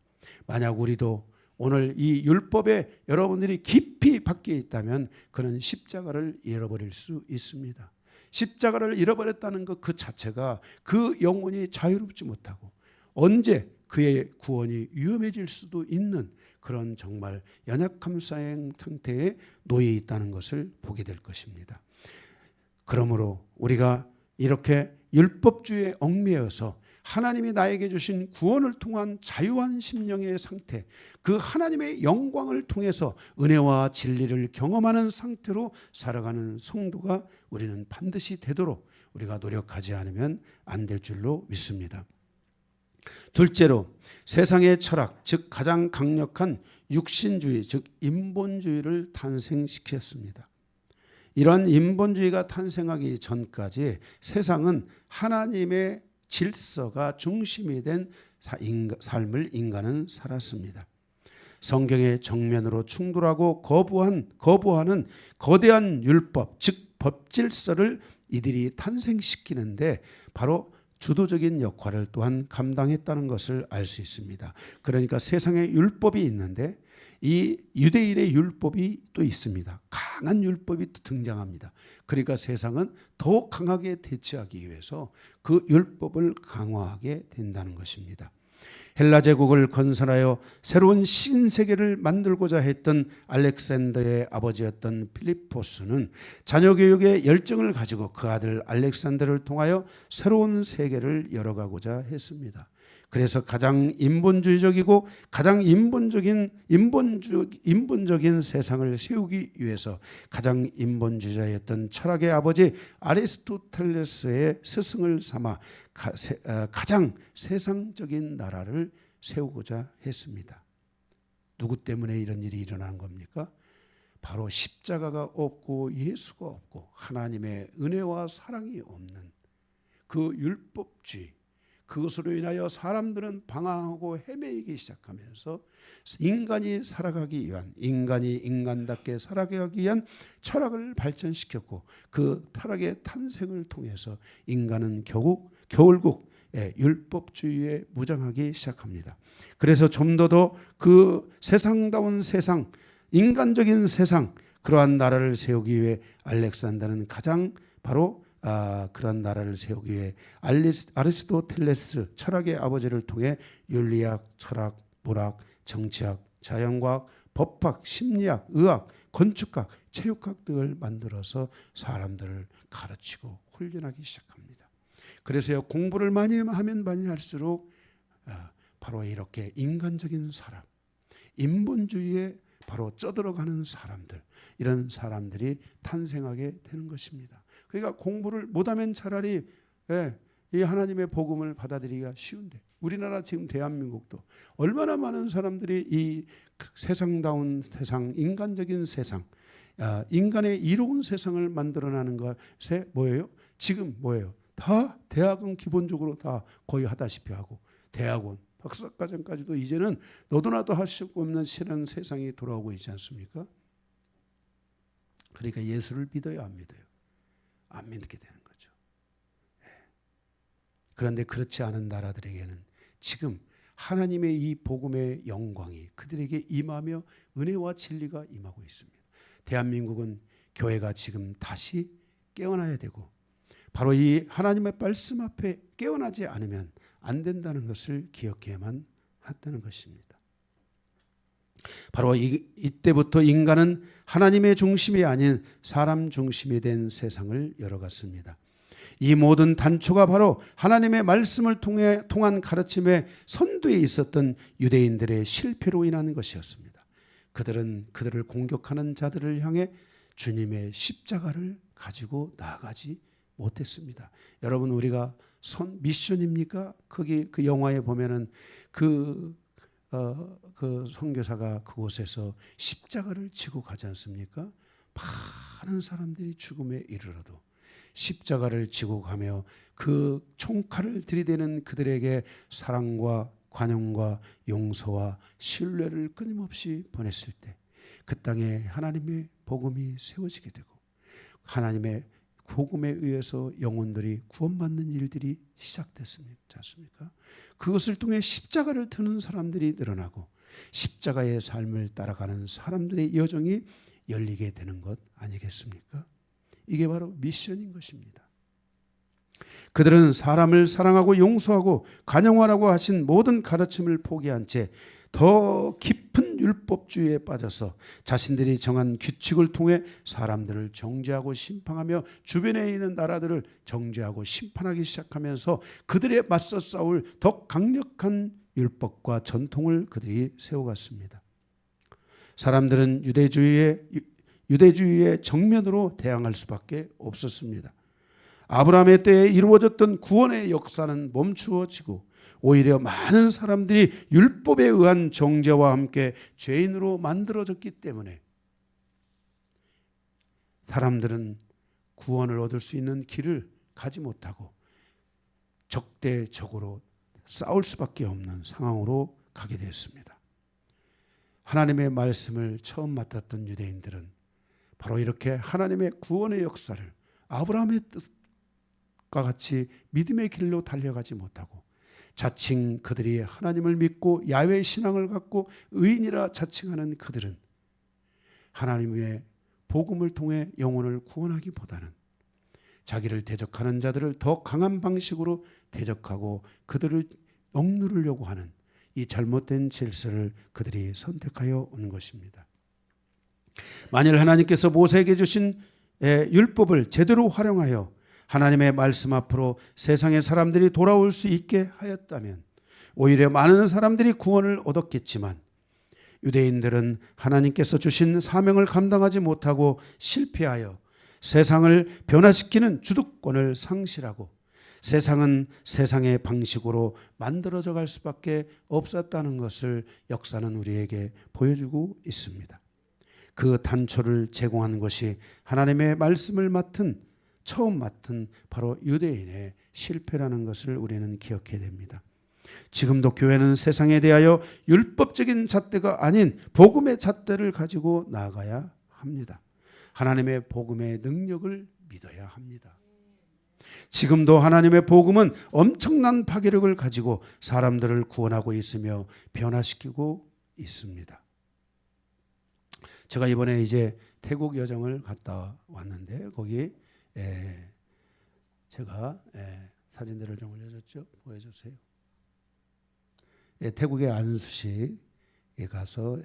만약 우리도 오늘 이 율법에 여러분들이 깊이 박혀 있다면 그는 십자가를 잃어버릴 수 있습니다. 십자가를 잃어버렸다는 것 그 자체가 그 영혼이 자유롭지 못하고 언제 그의 구원이 위험해질 수도 있는 그런 정말 연약함 상태에 놓여 있다는 것을 보게 될 것입니다. 그러므로 우리가 이렇게 율법주의에 얽매여서 하나님이 나에게 주신 구원을 통한 자유한 심령의 상태, 그 하나님의 영광을 통해서 은혜와 진리를 경험하는 상태로 살아가는 성도가 우리는 반드시 되도록 우리가 노력하지 않으면 안 될 줄로 믿습니다. 둘째로 세상의 철학, 즉 가장 강력한 육신주의, 즉 인본주의를 탄생시켰습니다. 이러한 인본주의가 탄생하기 전까지 세상은 하나님의 질서가 중심이 된 삶을 인간은 살았습니다. 성경의 정면으로 충돌하고 거부하는 거대한 율법, 즉 법질서를 이들이 탄생시키는데 바로 주도적인 역할을 또한 감당했다는 것을 알 수 있습니다. 그러니까 세상에 율법이 있는데 이 유대인의 율법이 또 있습니다. 강한 율법이 또 등장합니다. 그러니까 세상은 더욱 강하게 대처하기 위해서 그 율법을 강화하게 된다는 것입니다. 헬라 제국을 건설하여 새로운 신세계를 만들고자 했던 알렉산더의 아버지였던 필리포스는 자녀 교육에 열정을 가지고 그 아들 알렉산더를 통하여 새로운 세계를 열어가고자 했습니다. 그래서 가장 인본주의적이고 가장 인본적인 세상을 세우기 위해서 가장 인본주의자였던 철학의 아버지 아리스토텔레스의 스승을 삼아 가장 세상적인 나라를 세우고자 했습니다. 누구 때문에 이런 일이 일어난 겁니까? 바로 십자가가 없고 예수가 없고 하나님의 은혜와 사랑이 없는 그 율법주의, 그것으로 인하여 사람들은 방황하고 헤매이기 시작하면서 인간이 살아가기 위한, 인간이 인간답게 살아가기 위한 철학을 발전시켰고 그 철학의 탄생을 통해서 인간은 결국 율법주의에 무장하기 시작합니다. 그래서 좀 더 그 세상다운 세상, 인간적인 세상, 그러한 나라를 세우기 위해 알렉산더는 가장 바로 그런 나라를 세우기 위해 아리스토텔레스 철학의 아버지를 통해 윤리학, 철학, 문학, 정치학, 자연과학, 법학, 심리학, 의학, 건축학, 체육학 등을 만들어서 사람들을 가르치고 훈련하기 시작합니다. 그래서 공부를 많이 하면 많이 할수록 바로 이렇게 인간적인 사람, 인본주의에 바로 쩌들어가는 사람들, 이런 사람들이 탄생하게 되는 것입니다. 그러니까 공부를 못하면 차라리 이 하나님의 복음을 받아들이기가 쉬운데, 우리나라 지금 대한민국도 얼마나 많은 사람들이 이 세상다운 세상, 인간적인 세상, 인간의 이로운 세상을 만들어내는 것에 뭐예요? 지금 뭐예요? 다 대학은 기본적으로 다 거의 하다시피 하고, 대학원, 박사과정까지도 이제는 너도나도 할 수 없는 이런 세상이 돌아오고 있지 않습니까? 그러니까 예수를 믿어요, 안 믿어요? 안 믿게 되는 거죠. 그런데 그렇지 않은 나라들에게는 지금 하나님의 이 복음의 영광이 그들에게 임하며 은혜와 진리가 임하고 있습니다. 대한민국은 교회가 지금 다시 깨어나야 되고, 바로 이 하나님의 말씀 앞에 깨어나지 않으면 안 된다는 것을 기억해야만 한다는 것입니다. 바로 이때부터 인간은 하나님의 중심이 아닌 사람 중심이 된 세상을 열어갔습니다. 이 모든 단초가 바로 하나님의 말씀을 통한 가르침의 선두에 있었던 유대인들의 실패로 인한 것이었습니다. 그들은 그들을 공격하는 자들을 향해 주님의 십자가를 가지고 나아가지 못했습니다. 여러분, 우리가 미션입니까? 거기 그 영화에 보면은 그 선교사가 그곳에서 십자가를 지고 가지 않습니까? 많은 사람들이 죽음에 이르러도 십자가를 지고 가며 그 총칼을 들이대는 그들에게 사랑과 관용과 용서와 신뢰를 끊임없이 보냈을 때 그 땅에 하나님의 복음이 세워지게 되고, 하나님의 복음에 의해서 영혼들이 구원받는 일들이 시작됐습니다. 않습니까? 그것을 통해 십자가를 드는 사람들이 늘어나고 십자가의 삶을 따라가는 사람들의 여정이 열리게 되는 것 아니겠습니까? 이게 바로 미션인 것입니다. 그들은 사람을 사랑하고 용서하고 관용하라고 하신 모든 가르침을 포기한 채 더 깊은 율법주의에 빠져서 자신들이 정한 규칙을 통해 사람들을 정죄하고 심판하며 주변에 있는 나라들을 정죄하고 심판하기 시작하면서 그들에 맞서 싸울 더 강력한 율법과 전통을 그들이 세워갔습니다. 사람들은 유대주의의 정면으로 대항할 수밖에 없었습니다. 아브라함의 때에 이루어졌던 구원의 역사는 멈추어지고 오히려 많은 사람들이 율법에 의한 정죄와 함께 죄인으로 만들어졌기 때문에 사람들은 구원을 얻을 수 있는 길을 가지 못하고 적대적으로 싸울 수밖에 없는 상황으로 가게 되었습니다. 하나님의 말씀을 처음 맡았던 유대인들은 바로 이렇게 하나님의 구원의 역사를, 아브라함의 같이 믿음의 길로 달려가지 못하고 자칭 그들이 하나님을 믿고 야훼 신앙을 갖고 의인이라 자칭하는 그들은 하나님의 복음을 통해 영혼을 구원하기보다는 자기를 대적하는 자들을 더 강한 방식으로 대적하고 그들을 억누르려고 하는 이 잘못된 질서를 그들이 선택하여 온 것입니다. 만일 하나님께서 모세에게 주신 율법을 제대로 활용하여 하나님의 말씀 앞으로 세상의 사람들이 돌아올 수 있게 하였다면 오히려 많은 사람들이 구원을 얻었겠지만 유대인들은 하나님께서 주신 사명을 감당하지 못하고 실패하여 세상을 변화시키는 주도권을 상실하고 세상은 세상의 방식으로 만들어져 갈 수밖에 없었다는 것을 역사는 우리에게 보여주고 있습니다. 그 단초를 제공한 것이 하나님의 말씀을 처음 맡은 바로 유대인의 실패라는 것을 우리는 기억해야 됩니다. 지금도 교회는 세상에 대하여 율법적인 잣대가 아닌 복음의 잣대를 가지고 나아가야 합니다. 하나님의 복음의 능력을 믿어야 합니다. 지금도 하나님의 복음은 엄청난 파괴력을 가지고 사람들을 구원하고 있으며 변화시키고 있습니다. 제가 이번에 이제 태국 여정을 갔다 왔는데 거기 제가 사진들을 좀 올려줬죠. 보여주세요. 태국의 안수시에 가서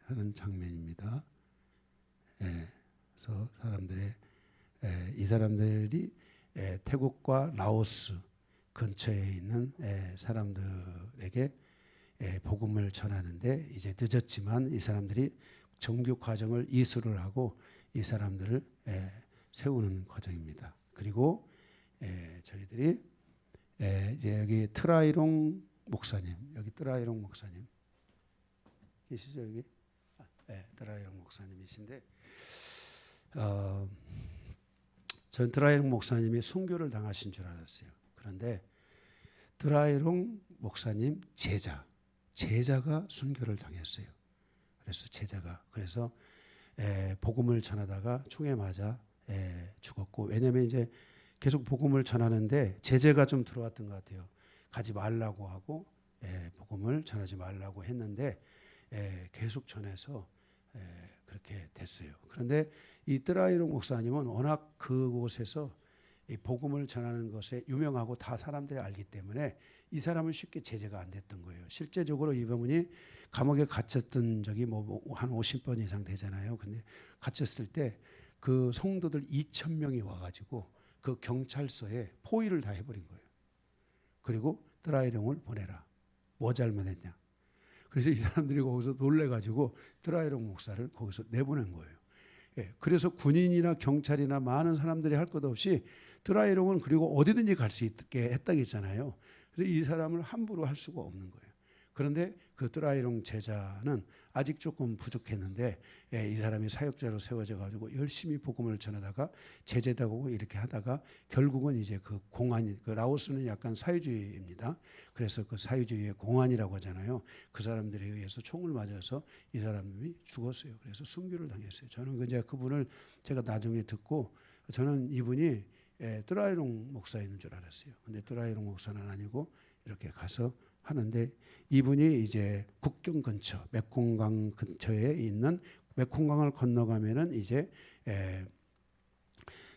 하는 장면입니다. 그래서 이 사람들이 태국과 라오스 근처에 있는 사람들에게 복음을 전하는데 이제 늦었지만 이 사람들이 정규 과정을 이수를 하고 이 사람들을 세우는 과정입니다. 그리고 저희들이 이제 여기 트라이롱 목사님, 여기 트라이롱 목사님 계시죠 여기? 트라이롱 목사님이신데, 전 트라이롱 목사님이 순교를 당하신 줄 알았어요. 그런데 트라이롱 목사님 제자가 순교를 당했어요. 그래서 복음을 전하다가 총에 맞아 죽었고, 왜냐하면 이제 계속 복음을 전하는데 제재가 좀 들어왔던 것 같아요. 가지 말라고 하고 복음을 전하지 말라고 했는데 계속 전해서 그렇게 됐어요. 그런데 이 트라이롱 목사님은 워낙 그곳에서 이 복음을 전하는 것에 유명하고 다 사람들이 알기 때문에 이 사람은 쉽게 제재가 안 됐던 거예요. 실제적으로 이분이 감옥에 갇혔던 적이 한 50번 이상 되잖아요. 근데 갇혔을 때 그 성도들 2,000명이 와가지고 그 경찰서에 포위를 다 해버린 거예요. 그리고 트라이롱을 보내라. 뭐 잘못했냐. 그래서 이 사람들이 거기서 놀래가지고 트라이롱 목사를 거기서 내보낸 거예요. 그래서 군인이나 경찰이나 많은 사람들이 할 것 없이 트라이롱은 그리고 어디든지 갈 수 있게 했다고 했잖아요. 그래서 이 사람을 함부로 할 수가 없는 거예요. 그런데 그 트라이롱 제자는 아직 조금 부족했는데 이 사람이 사역자로 세워져 가지고 열심히 복음을 전하다가 제재다고 이렇게 하다가 결국은 이제 그 라오스는 약간 사회주의입니다. 그래서 그 사회주의의 공안이라고 하잖아요. 그 사람들에 의해서 총을 맞아서 이 사람이 죽었어요. 그래서 순교를 당했어요. 저는 이제 그분을 제가 나중에 듣고 저는 이분이 트라이롱 목사인 줄 알았어요. 근데 트라이롱 목사는 아니고 이렇게 가서 하는데, 이분이 이제 국경 근처 메콩강 근처에 있는, 메콩강을 건너가면은 이제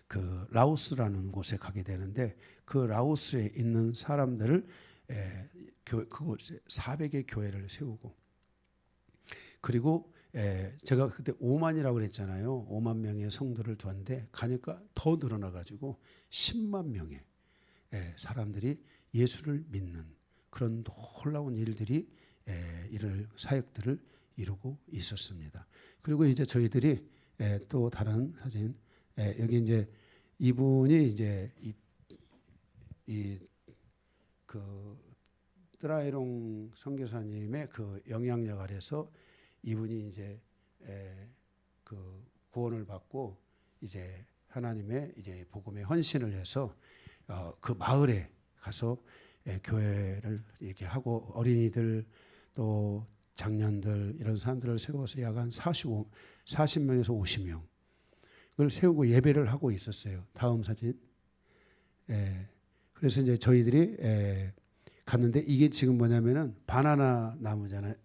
그 라오스라는 곳에 가게 되는데, 그 라오스에 있는 사람들을 그곳에 400의 교회를 세우고, 그리고 제가 그때 5만이라고 그랬잖아요. 5만 명의 성도를 두었는데 가니까 더 늘어나가지고 10만 명의 사람들이 예수를 믿는 그런 놀라운 일들이 사역들을 이루고 있었습니다. 그리고 이제 저희들이 또 다른 사진, 여기 이제 이분이 이제 그 트라이롱 선교사님의 그 영향력 아래서 이분이 이제 그 구원을 받고 이제 하나님의 이제 복음에 헌신을 해서 그 마을에 가서 교회를 이렇게 하고 어린이들 또 장년들 이런 사람들을 세워서 약 한 40명에서 50명을 세우고 예배를 하고 있었어요. 다음 사진. 예, 그래서 이제 저희들이 갔는데 이게 지금 뭐냐면은 바나나 나무잖아요.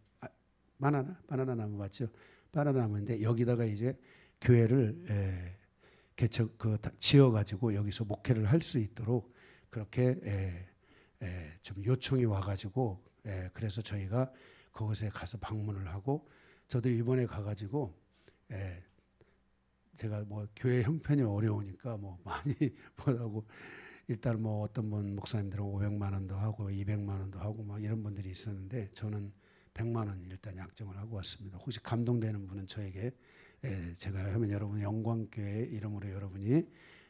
바나나 나무 맞죠? 바나나 나무인데 여기다가 이제 교회를 개척 지어 가지고 여기서 목회를 할 수 있도록 그렇게 좀 요청이 와가지고 그래서 저희가 그곳에 가서 방문을 하고 저도 이번에 가가지고 제가 뭐 교회 형편이 어려우니까 뭐 많이 못하고 일단 뭐 어떤 분 목사님들은 500만 원도 하고 200만 원도 하고 막 이런 분들이 있었는데 저는 100만 원 일단 약정을 하고 왔습니다. 혹시 감동되는 분은 저에게 제가 하면 여러분 영광교회 이름으로 여러분이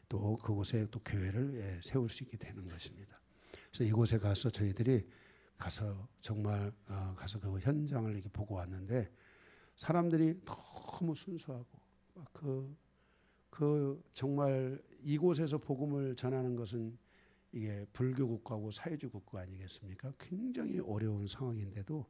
또 그곳에 또 교회를 세울 수 있게 되는 것입니다. 그래서 이곳에 가서 저희들이 가서 정말 가서 그 현장을 이렇게 보고 왔는데 사람들이 너무 순수하고 그 정말 이곳에서 복음을 전하는 것은 이게 불교 국가고 사회주의 국가 아니겠습니까? 굉장히 어려운 상황인데도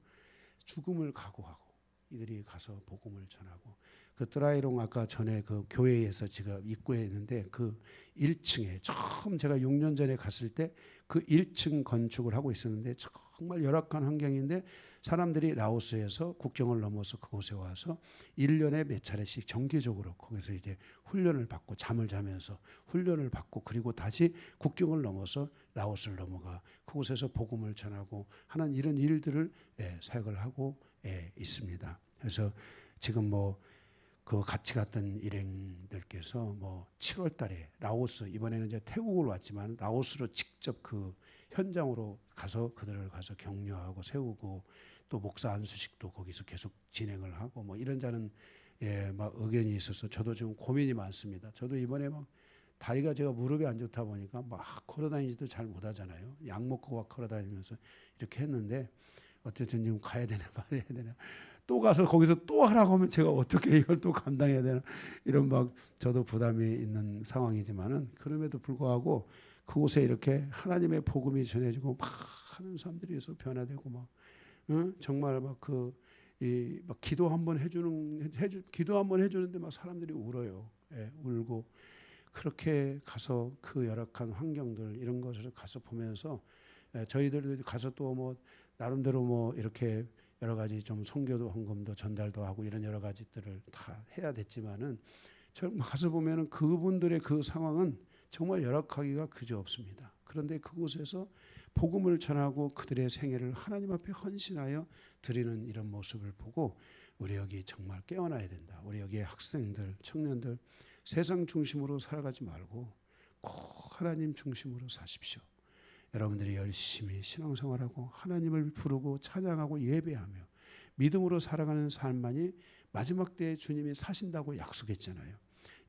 죽음을 각오하고 이들이 가서 복음을 전하고 그 드라이롱 아까 전에 그 교회에서 지금 입구에 있는데 그 1층에 처음 제가 6년 전에 갔을 때 그 1층 건축을 하고 있었는데 정말 열악한 환경인데 사람들이 라오스에서 국경을 넘어서 그곳에 와서 1년에 몇 차례씩 정기적으로 거기서 이제 훈련을 받고 잠을 자면서 훈련을 받고 그리고 다시 국경을 넘어서 라오스를 넘어가 그곳에서 복음을 전하고 하는 이런 일들을 사역을 하고 있습니다. 그래서 지금 뭐 그 같이 갔던 일행들께서 뭐 7월 달에 라오스 이번에는 이제 태국을 왔지만 라오스로 직접 그 현장으로 가서 그들을 가서 격려하고 세우고 또 목사 안수식도 거기서 계속 진행을 하고 뭐 이런저런 막 의견이 있어서 저도 지금 고민이 많습니다. 저도 이번에 막 다리가 제가 무릎이 안 좋다 보니까 막 걸어다니지도 잘 못하잖아요. 약 먹고 막 걸어다니면서 이렇게 했는데 어쨌든 지금 가야 되나 말해야 되나 또 가서 거기서 또 하라고 하면 제가 어떻게 이걸 또 감당해야 되나 이런 막 저도 부담이 있는 상황이지만은 그럼에도 불구하고 그곳에 이렇게 하나님의 복음이 전해지고 막 하는 사람들이 있어 변화되고 막 정말 막 막 기도 한번 기도 한번 해주는데 막 사람들이 울어요. 울고 그렇게 가서 그 열악한 환경들 이런 것을 가서 보면서 저희들도 가서 또 뭐 나름대로 뭐 이렇게 여러 가지 좀 선교도 헌금도 전달도 하고 이런 여러 가지들을 다 해야 됐지만은 가서 보면은 그분들의 그 상황은 정말 열악하기가 그지없습니다. 그런데 그곳에서 복음을 전하고 그들의 생애를 하나님 앞에 헌신하여 드리는 이런 모습을 보고 우리 여기 정말 깨어나야 된다. 우리 여기의 학생들, 청년들 세상 중심으로 살아가지 말고 꼭 하나님 중심으로 사십시오. 여러분들이 열심히 신앙생활하고 하나님을 부르고 찬양하고 예배하며 믿음으로 살아가는 삶만이 마지막 때에 주님이 사신다고 약속했잖아요.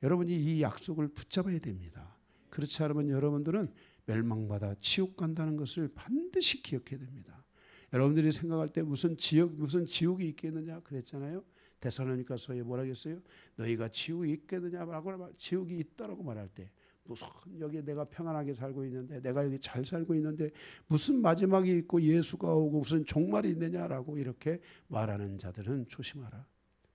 여러분이 이 약속을 붙잡아야 됩니다. 그렇지 않으면 여러분들은 멸망받아 지옥 간다는 것을 반드시 기억해야 됩니다. 여러분들이 생각할 때 무슨 지옥이 있겠느냐 그랬잖아요. 데살로니가서에 뭐라 했어요? 너희가 지옥이 있겠느냐라고 지옥이 있다라고 말할 때 무슨 여기 내가 평안하게 살고 있는데 내가 여기 잘 살고 있는데 무슨 마지막이 있고 예수가 오고 무슨 종말이 있느냐라고 이렇게 말하는 자들은 조심하라.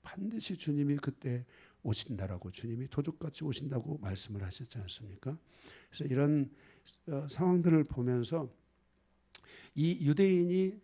반드시 주님이 그때 오신다라고 주님이 도둑같이 오신다고 말씀을 하셨지 않습니까? 그래서 이런 상황들을 보면서 이 유대인이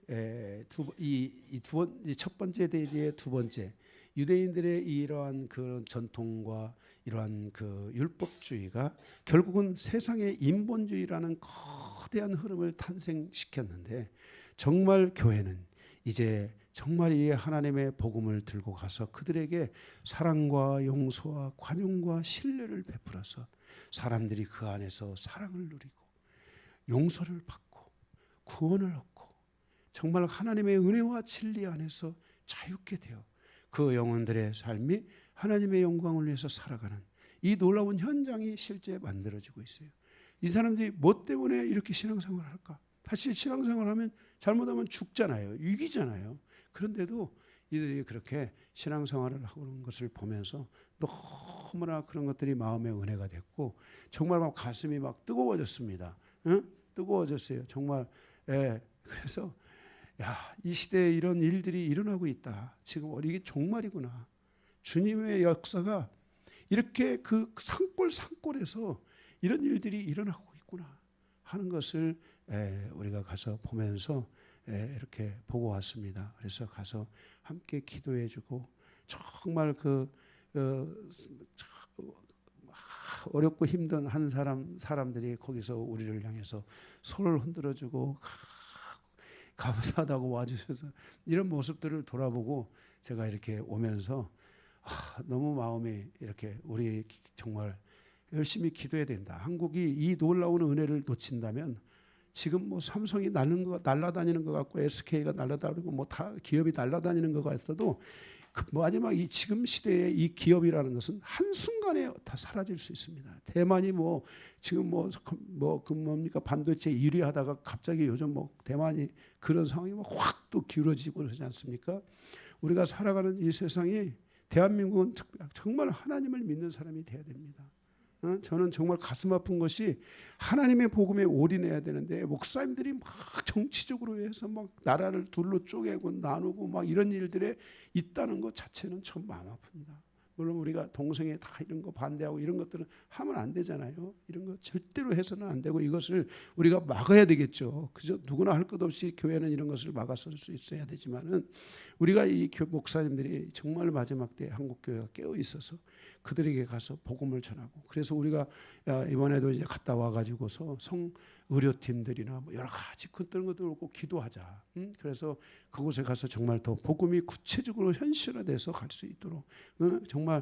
첫 번째 대지의 두 번째 유대인들의 이러한 그런 전통과 이러한 그 율법주의가 결국은 세상의 인본주의라는 거대한 흐름을 탄생시켰는데 정말 교회는 이제 정말 이 하나님의 복음을 들고 가서 그들에게 사랑과 용서와 관용과 신뢰를 베풀어서 사람들이 그 안에서 사랑을 누리고 용서를 받고 구원을 얻고 정말 하나님의 은혜와 진리 안에서 자유케 되어 그 영혼들의 삶이 하나님의 영광을 위해서 살아가는 이 놀라운 현장이 실제 만들어지고 있어요. 이 사람들이 뭐 때문에 이렇게 신앙생활을 할까? 사실 신앙생활을 하면 잘못하면 죽잖아요. 위기잖아요. 그런데도 이들이 그렇게 신앙생활을 하고 있는 것을 보면서 너무나 그런 것들이 마음의 은혜가 됐고 정말 막 가슴이 막 뜨거워졌습니다. 뜨거워졌어요. 정말. 그래서 이 시대에 이런 일들이 일어나고 있다. 지금 이게 종말이구나. 주님의 역사가 이렇게 그 산골에서 이런 일들이 일어나고 있구나. 하는 것을 우리가 가서 보면서 이렇게 보고 왔습니다. 그래서 가서 함께 기도해주고 정말 어렵고 힘든 한 사람들이 거기서 우리를 향해서 손을 흔들어주고 감사하다고 와주셔서 이런 모습들을 돌아보고 제가 이렇게 오면서 너무 마음이 이렇게 우리 정말 열심히 기도해야 된다. 한국이 이 놀라운 은혜를 놓친다면 지금 뭐 삼성이 날아다니는 것 같고 SK가 날아다니고 뭐 다 기업이 날아다니는 것 같아도 마지막 이 지금 시대의 이 기업이라는 것은 한순간에 다 사라질 수 있습니다. 대만이 뭐 지금 뭡니까 반도체 1위 하다가 갑자기 요즘 뭐 대만이 그런 상황이 확 또 기울어지고 그러지 않습니까? 우리가 살아가는 이 세상이 대한민국은 정말 하나님을 믿는 사람이 돼야 됩니다. 저는 정말 가슴 아픈 것이 하나님의 복음에 올인해야 되는데 목사님들이 막 정치적으로 해서 막 나라를 둘로 쪼개고 나누고 막 이런 일들에 있다는 것 자체는 참 마음 아픕니다. 물론 우리가 동성애 다 이런 거 반대하고 이런 것들은 하면 안 되잖아요. 이런 거 절대로 해서는 안 되고 이것을 우리가 막아야 되겠죠. 그저 누구나 할 것 없이 교회는 이런 것을 막아설 수 있어야 되지만은 우리가 이 목사님들이 정말 마지막 때 한국 교회가 깨어 있어서 그들에게 가서 복음을 전하고 그래서 우리가 이번에도 이제 갔다 와가지고서 의료팀들이나 뭐 여러 가지 그런 것들 꼭 기도하자. 그래서 그곳에 가서 정말 더 복음이 구체적으로 현실화돼서 갈 수 있도록 정말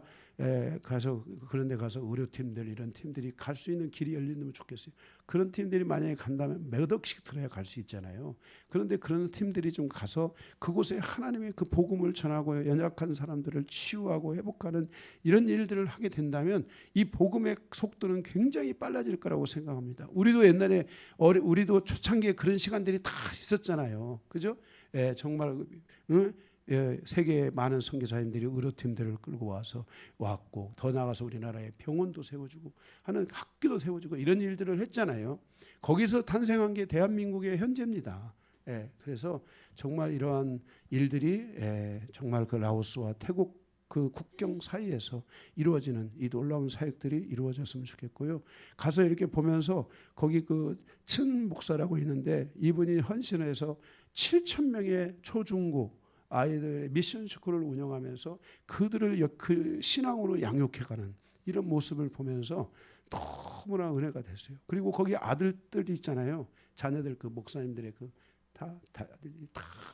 가서 그런데 가서 의료팀들 이런 팀들이 갈 수 있는 길이 열리면 좋겠어요. 그런 팀들이 만약에 간다면 몇 억씩 들어야 갈 수 있잖아요. 그런데 그런 팀들이 좀 가서 그곳에 하나님의 그 복음을 전하고 연약한 사람들을 치유하고 회복하는 이런 일들을 하게 된다면 이 복음의 속도는 굉장히 빨라질 거라고 생각합니다. 우리도 옛날에 우리도 초창기에 그런 시간들이 다 있었잖아요. 그죠? 정말 세계의 많은 선교사님들이 의료팀들을 끌고 왔고 더 나아가서 우리나라에 병원도 세워주고 하는 학교도 세워주고 이런 일들을 했잖아요. 거기서 탄생한 게 대한민국의 현재입니다. 그래서 정말 이러한 일들이 정말 그 라오스와 태국 그 국경 사이에서 이루어지는 이 놀라운 사역들이 이루어졌으면 좋겠고요. 가서 이렇게 보면서 거기 그 친 목사라고 있는데 이분이 헌신해서 7,000명의 초중고 아이들의 미션 스쿨을 운영하면서 그들을 그 신앙으로 양육해가는 이런 모습을 보면서 너무나 은혜가 됐어요. 그리고 거기 아들들이 있잖아요. 자녀들 그 목사님들의 다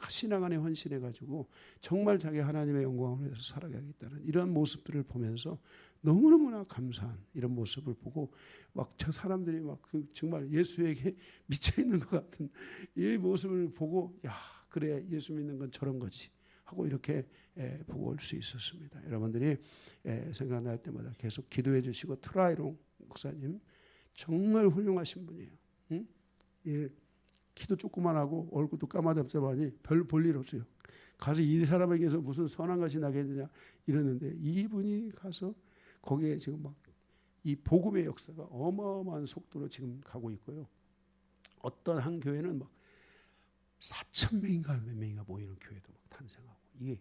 신앙 안에 헌신해가지고 정말 자기 하나님의 영광을 위해서 살아가겠다는 이런 모습들을 보면서 너무너무나 감사한 이런 모습을 보고 막 저 사람들이 막 정말 예수에게 미쳐 있는 것 같은 이 모습을 보고 야 그래 예수 믿는 건 저런 거지 하고 이렇게 보고 올 수 있었습니다. 여러분들이 생각날 때마다 계속 기도해 주시고 트라이롱 목사님 정말 훌륭하신 분이에요. 응? 키도 조그만 하고 얼굴도 까마잡잡하니 별 볼 일 없어요. 가서 이 사람에게서 무슨 선한 것이 나겠느냐 이러는데 이분이 가서 거기에 지금 막 이 복음의 역사가 어마어마한 속도로 지금 가고 있고요. 어떤 한 교회는 막 4,000명인가 몇 명인가 모이는 교회도 막 탄생하고 이게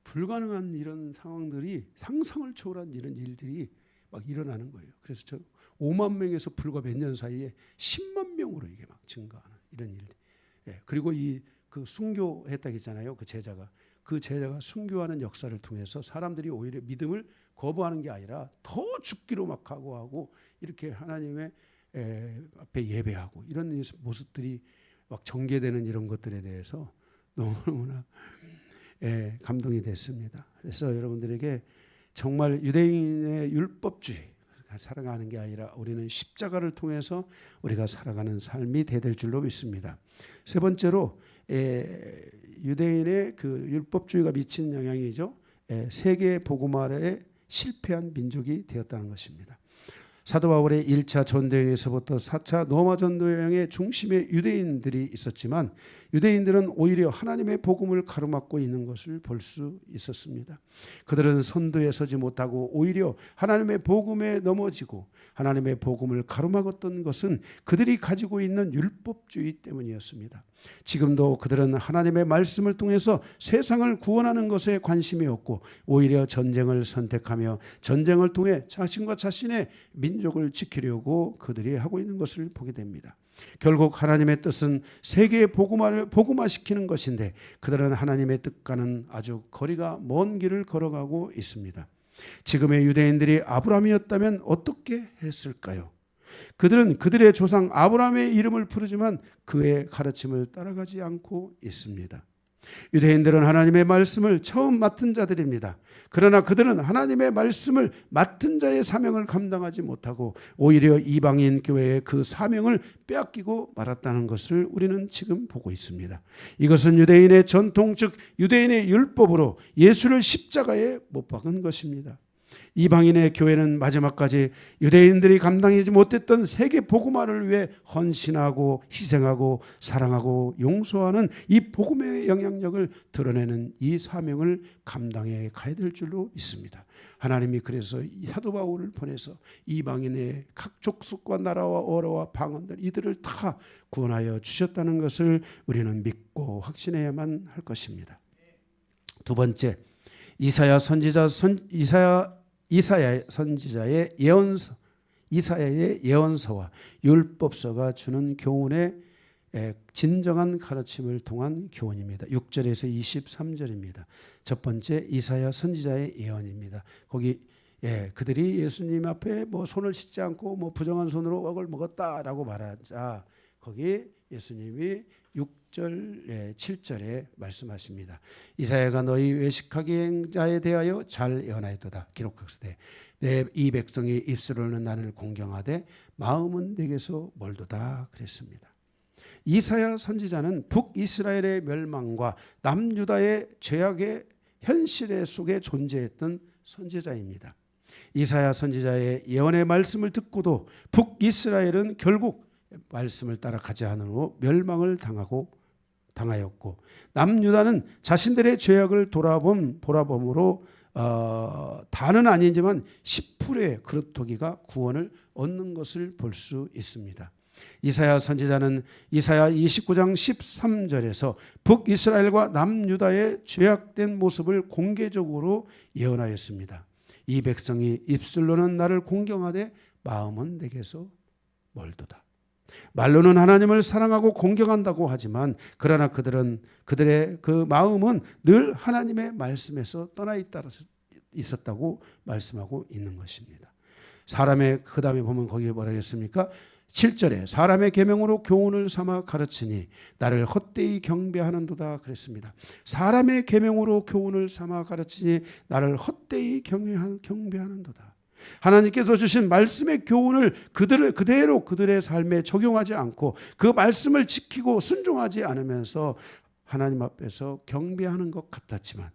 불가능한 이런 상황들이 상상을 초월한 이런 일들이 막 일어나는 거예요. 그래서 저 5만 명에서 불과 몇 년 사이에 10만 명으로 이게 막 증가하는 이런 일들. 그리고 그 순교했다고 했잖아요. 그 제자가 순교하는 역사를 통해서 사람들이 오히려 믿음을 거부하는 게 아니라 더 죽기로 막 각오하고 이렇게 하나님의 앞에 예배하고 이런 모습들이 막 전개되는 이런 것들에 대해서 너무나 감동이 됐습니다. 그래서 여러분들에게 정말 유대인의 율법주의 살아가는 게 아니라 우리는 십자가를 통해서 우리가 살아가는 삶이 될 줄로 믿습니다. 세 번째로 유대인의 그 율법주의가 미친 영향이죠. 세계 복음화에 실패한 민족이 되었다는 것입니다. 사도 바울의 1차 전도여행에서부터 4차 로마 전도여행의 중심에 유대인들이 있었지만 유대인들은 오히려 하나님의 복음을 가로막고 있는 것을 볼 수 있었습니다. 그들은 선도에 서지 못하고 오히려 하나님의 복음에 넘어지고 하나님의 복음을 가로막았던 것은 그들이 가지고 있는 율법주의 때문이었습니다. 지금도 그들은 하나님의 말씀을 통해서 세상을 구원하는 것에 관심이 없고 오히려 전쟁을 선택하며 전쟁을 통해 자신과 자신의 민족을 지키려고 그들이 하고 있는 것을 보게 됩니다. 결국 하나님의 뜻은 세계에 복음화시키는 것인데 그들은 하나님의 뜻과는 아주 거리가 먼 길을 걸어가고 있습니다. 지금의 유대인들이 아브라함이었다면 어떻게 했을까요? 그들은 그들의 조상 아브라함의 이름을 부르지만 그의 가르침을 따라가지 않고 있습니다. 유대인들은 하나님의 말씀을 처음 맡은 자들입니다. 그러나 그들은 하나님의 말씀을 맡은 자의 사명을 감당하지 못하고 오히려 이방인 교회의 그 사명을 빼앗기고 말았다는 것을 우리는 지금 보고 있습니다. 이것은 유대인의 전통, 즉 유대인의 율법으로 예수를 십자가에 못 박은 것입니다. 이방인의 교회는 마지막까지 유대인들이 감당하지 못했던 세계 복음화를 위해 헌신하고 희생하고 사랑하고 용서하는 이 복음의 영향력을 드러내는 이 사명을 감당해 가야 될 줄로 믿습니다. 하나님이 그래서 사도 바울을 보내서 이방인의 각 족속과 나라와 언어와 방언들 이들을 다 구원하여 주셨다는 것을 우리는 믿고 확신해야만 할 것입니다. 두 번째, 이사야 선지자의 예언서와 율법서가 주는 교훈의 진정한 가르침을 통한 교훈입니다. 6절에서 23절입니다. 첫 번째 이사야 선지자의 예언입니다. 거기 그들이 예수님 앞에 뭐 손을 씻지 않고 뭐 부정한 손으로 억을 먹었다라고 말하자 거기 예수님이 6절 7절에 말씀하십니다. 이사야가 너희 외식하기 행자에 대하여 잘 예언하였도다. 기록하시되 이 백성이 입술로는 나를 공경하되 마음은 내게서 멀도다 그랬습니다. 이사야 선지자는 북이스라엘의 멸망과 남유다의 죄악의 현실 속에 존재했던 선지자입니다. 이사야 선지자의 예언의 말씀을 듣고도 북이스라엘은 결국 말씀을 따라가지 않으므로 멸망을 당하였고 남유다는 자신들의 죄악을 돌아봄으로 다는 아니지만 10%의 그릇토기가 구원을 얻는 것을 볼 수 있습니다. 이사야 선지자는 이사야 29장 13절에서 북이스라엘과 남유다의 죄악된 모습을 공개적으로 예언하였습니다. 이 백성이 입술로는 나를 공경하되 마음은 내게서 멀도다. 말로는 하나님을 사랑하고 공경한다고 하지만 그러나 그들의 그 마음은 늘 하나님의 말씀에서 떠나 있었다고 말씀하고 있는 것입니다. 사람의 그 다음에 보면 거기에 뭐라 했습니까? 7절에 사람의 계명으로 교훈을 삼아 가르치니 나를 헛되이 경배하는도다 그랬습니다. 사람의 계명으로 교훈을 삼아 가르치니 나를 헛되이 경배하는도다. 하나님께서 주신 말씀의 교훈을 그대로 그들의 삶에 적용하지 않고 그 말씀을 지키고 순종하지 않으면서 하나님 앞에서 경배하는 것 같았지만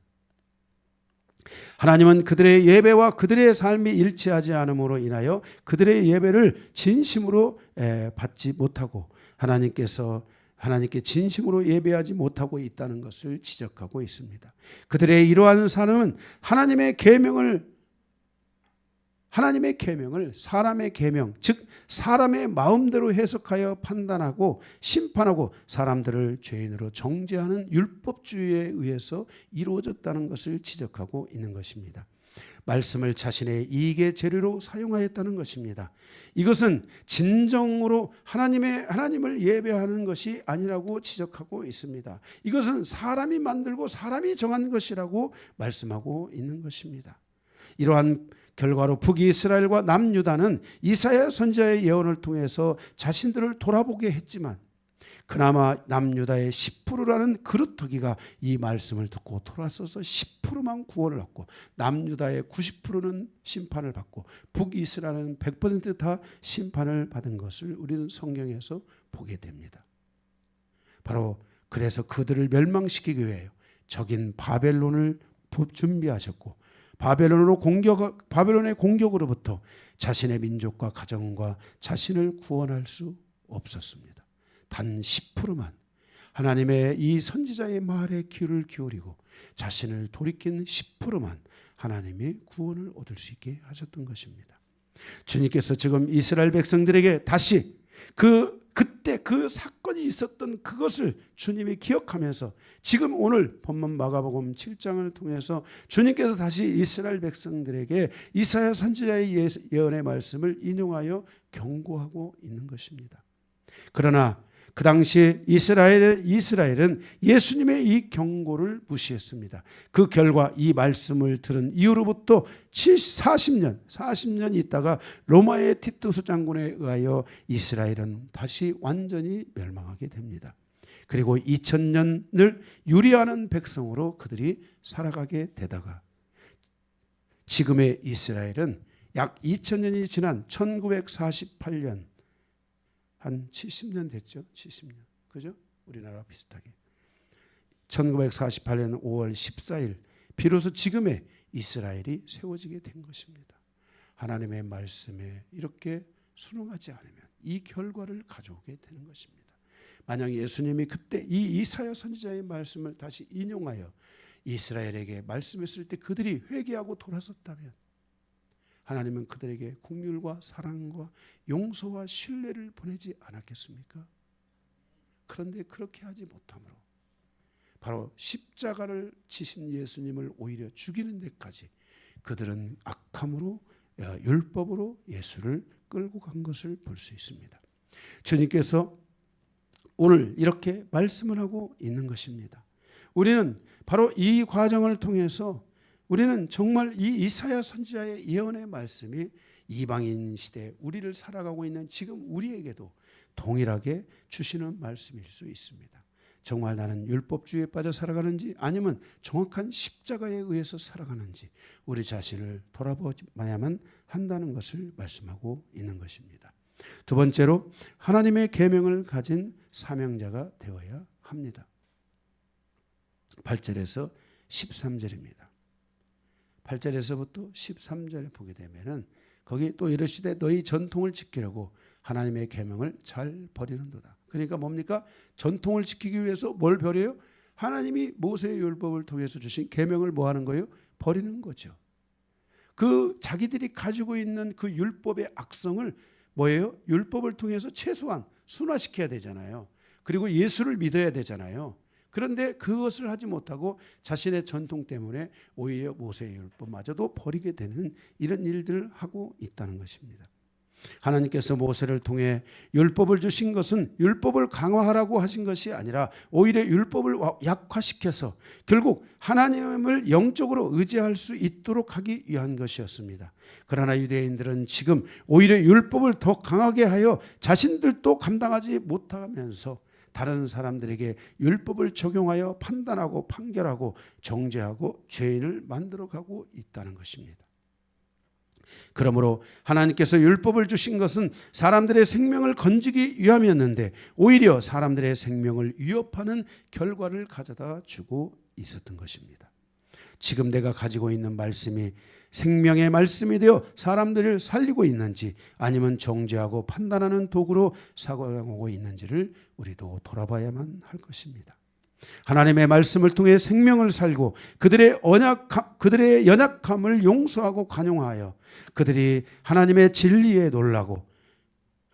하나님은 그들의 예배와 그들의 삶이 일치하지 않음으로 인하여 그들의 예배를 진심으로 받지 못하고 하나님께 진심으로 예배하지 못하고 있다는 것을 지적하고 있습니다. 그들의 이러한 삶은 하나님의 계명을 사람의 계명, 즉 사람의 마음대로 해석하여 판단하고 심판하고 사람들을 죄인으로 정죄하는 율법주의에 의해서 이루어졌다는 것을 지적하고 있는 것입니다. 말씀을 자신의 이익의 재료로 사용하였다는 것입니다. 이것은 진정으로 하나님을 예배하는 것이 아니라고 지적하고 있습니다. 이것은 사람이 만들고 사람이 정한 것이라고 말씀하고 있는 것입니다. 이러한 결과로 북이스라엘과 남유다는 이사야 선지자의 예언을 통해서 자신들을 돌아보게 했지만 그나마 남유다의 10%라는 그릇터기가 이 말씀을 듣고 돌아서서 10%만 구원을 얻고 남유다의 90%는 심판을 받고 북이스라엘은 100% 다 심판을 받은 것을 우리는 성경에서 보게 됩니다. 바로 그래서 그들을 멸망시키기 위해 적인 바벨론을 준비하셨고 바벨론의 공격으로부터 자신의 민족과 가정과 자신을 구원할 수 없었습니다. 단 10%만 하나님의 이 선지자의 말에 귀를 기울이고 자신을 돌이킨 10%만 하나님이 구원을 얻을 수 있게 하셨던 것입니다. 주님께서 지금 이스라엘 백성들에게 다시 그때 그 사건이 있었던 그것을 주님이 기억하면서 지금 오늘 본문 마가복음 7장을 통해서 주님께서 다시 이스라엘 백성들에게 이사야 선지자의 예언의 말씀을 인용하여 경고하고 있는 것입니다. 그러나 그 당시에 이스라엘은 예수님의 이 경고를 무시했습니다. 그 결과 이 말씀을 들은 이후로부터 40년 있다가 로마의 티투스 장군에 의하여 이스라엘은 다시 완전히 멸망하게 됩니다. 그리고 2000년을 유리하는 백성으로 그들이 살아가게 되다가 지금의 이스라엘은 약 2000년이 지난 1948년 한 70년 됐죠. 70년. 그죠? 우리나라 비슷하게. 1948년 5월 14일 비로소 지금의 이스라엘이 세워지게 된 것입니다. 하나님의 말씀에 이렇게 순응하지 않으면 이 결과를 가져오게 되는 것입니다. 만약 예수님이 그때 이 이사야 선지자의 말씀을 다시 인용하여 이스라엘에게 말씀했을 때 그들이 회개하고 돌아섰다면 하나님은 그들에게 긍휼과 사랑과 용서와 신뢰를 보내지 않았겠습니까? 그런데 그렇게 하지 못함으로 바로 십자가를 지신 예수님을 오히려 죽이는 데까지 그들은 악함으로 율법으로 예수를 끌고 간 것을 볼 수 있습니다. 주님께서 오늘 이렇게 말씀을 하고 있는 것입니다. 우리는 바로 이 과정을 통해서 우리는 정말 이 이사야 선지자의 예언의 말씀이 이방인 시대 우리를 살아가고 있는 지금 우리에게도 동일하게 주시는 말씀일 수 있습니다. 정말 나는 율법주의에 빠져 살아가는지 아니면 정확한 십자가에 의해서 살아가는지 우리 자신을 돌아봐야만 한다는 것을 말씀하고 있는 것입니다. 두 번째로 하나님의 계명을 가진 사명자가 되어야 합니다. 8절에서 13절입니다. 8절에서부터 13절에 보게 되면은 거기 또 이르시되 너희 전통을 지키려고 하나님의 계명을 잘 버리는도다. 그러니까 뭡니까? 전통을 지키기 위해서 뭘 버려요? 하나님이 모세의 율법을 통해서 주신 계명을 뭐 하는 거예요? 버리는 거죠. 그 자기들이 가지고 있는 그 율법의 악성을 뭐예요? 율법을 통해서 최소한 순화시켜야 되잖아요. 그리고 예수를 믿어야 되잖아요. 그런데 그것을 하지 못하고 자신의 전통 때문에 오히려 모세의 율법마저도 버리게 되는 이런 일들을 하고 있다는 것입니다. 하나님께서 모세를 통해 율법을 주신 것은 율법을 강화하라고 하신 것이 아니라 오히려 율법을 약화시켜서 결국 하나님을 영적으로 의지할 수 있도록 하기 위한 것이었습니다. 그러나 유대인들은 지금 오히려 율법을 더 강하게 하여 자신들도 감당하지 못하면서 다른 사람들에게 율법을 적용하여 판단하고 판결하고 정죄하고 죄인을 만들어가고 있다는 것입니다. 그러므로 하나님께서 율법을 주신 것은 사람들의 생명을 건지기 위함이었는데 오히려 사람들의 생명을 위협하는 결과를 가져다 주고 있었던 것입니다. 지금 내가 가지고 있는 말씀이 생명의 말씀이 되어 사람들을 살리고 있는지 아니면 정죄하고 판단하는 도구로 사용하고 있는지를 우리도 돌아봐야만 할 것입니다. 하나님의 말씀을 통해 생명을 살고 그들의 연약함을 용서하고 관용하여 그들이 하나님의 진리에 놀라고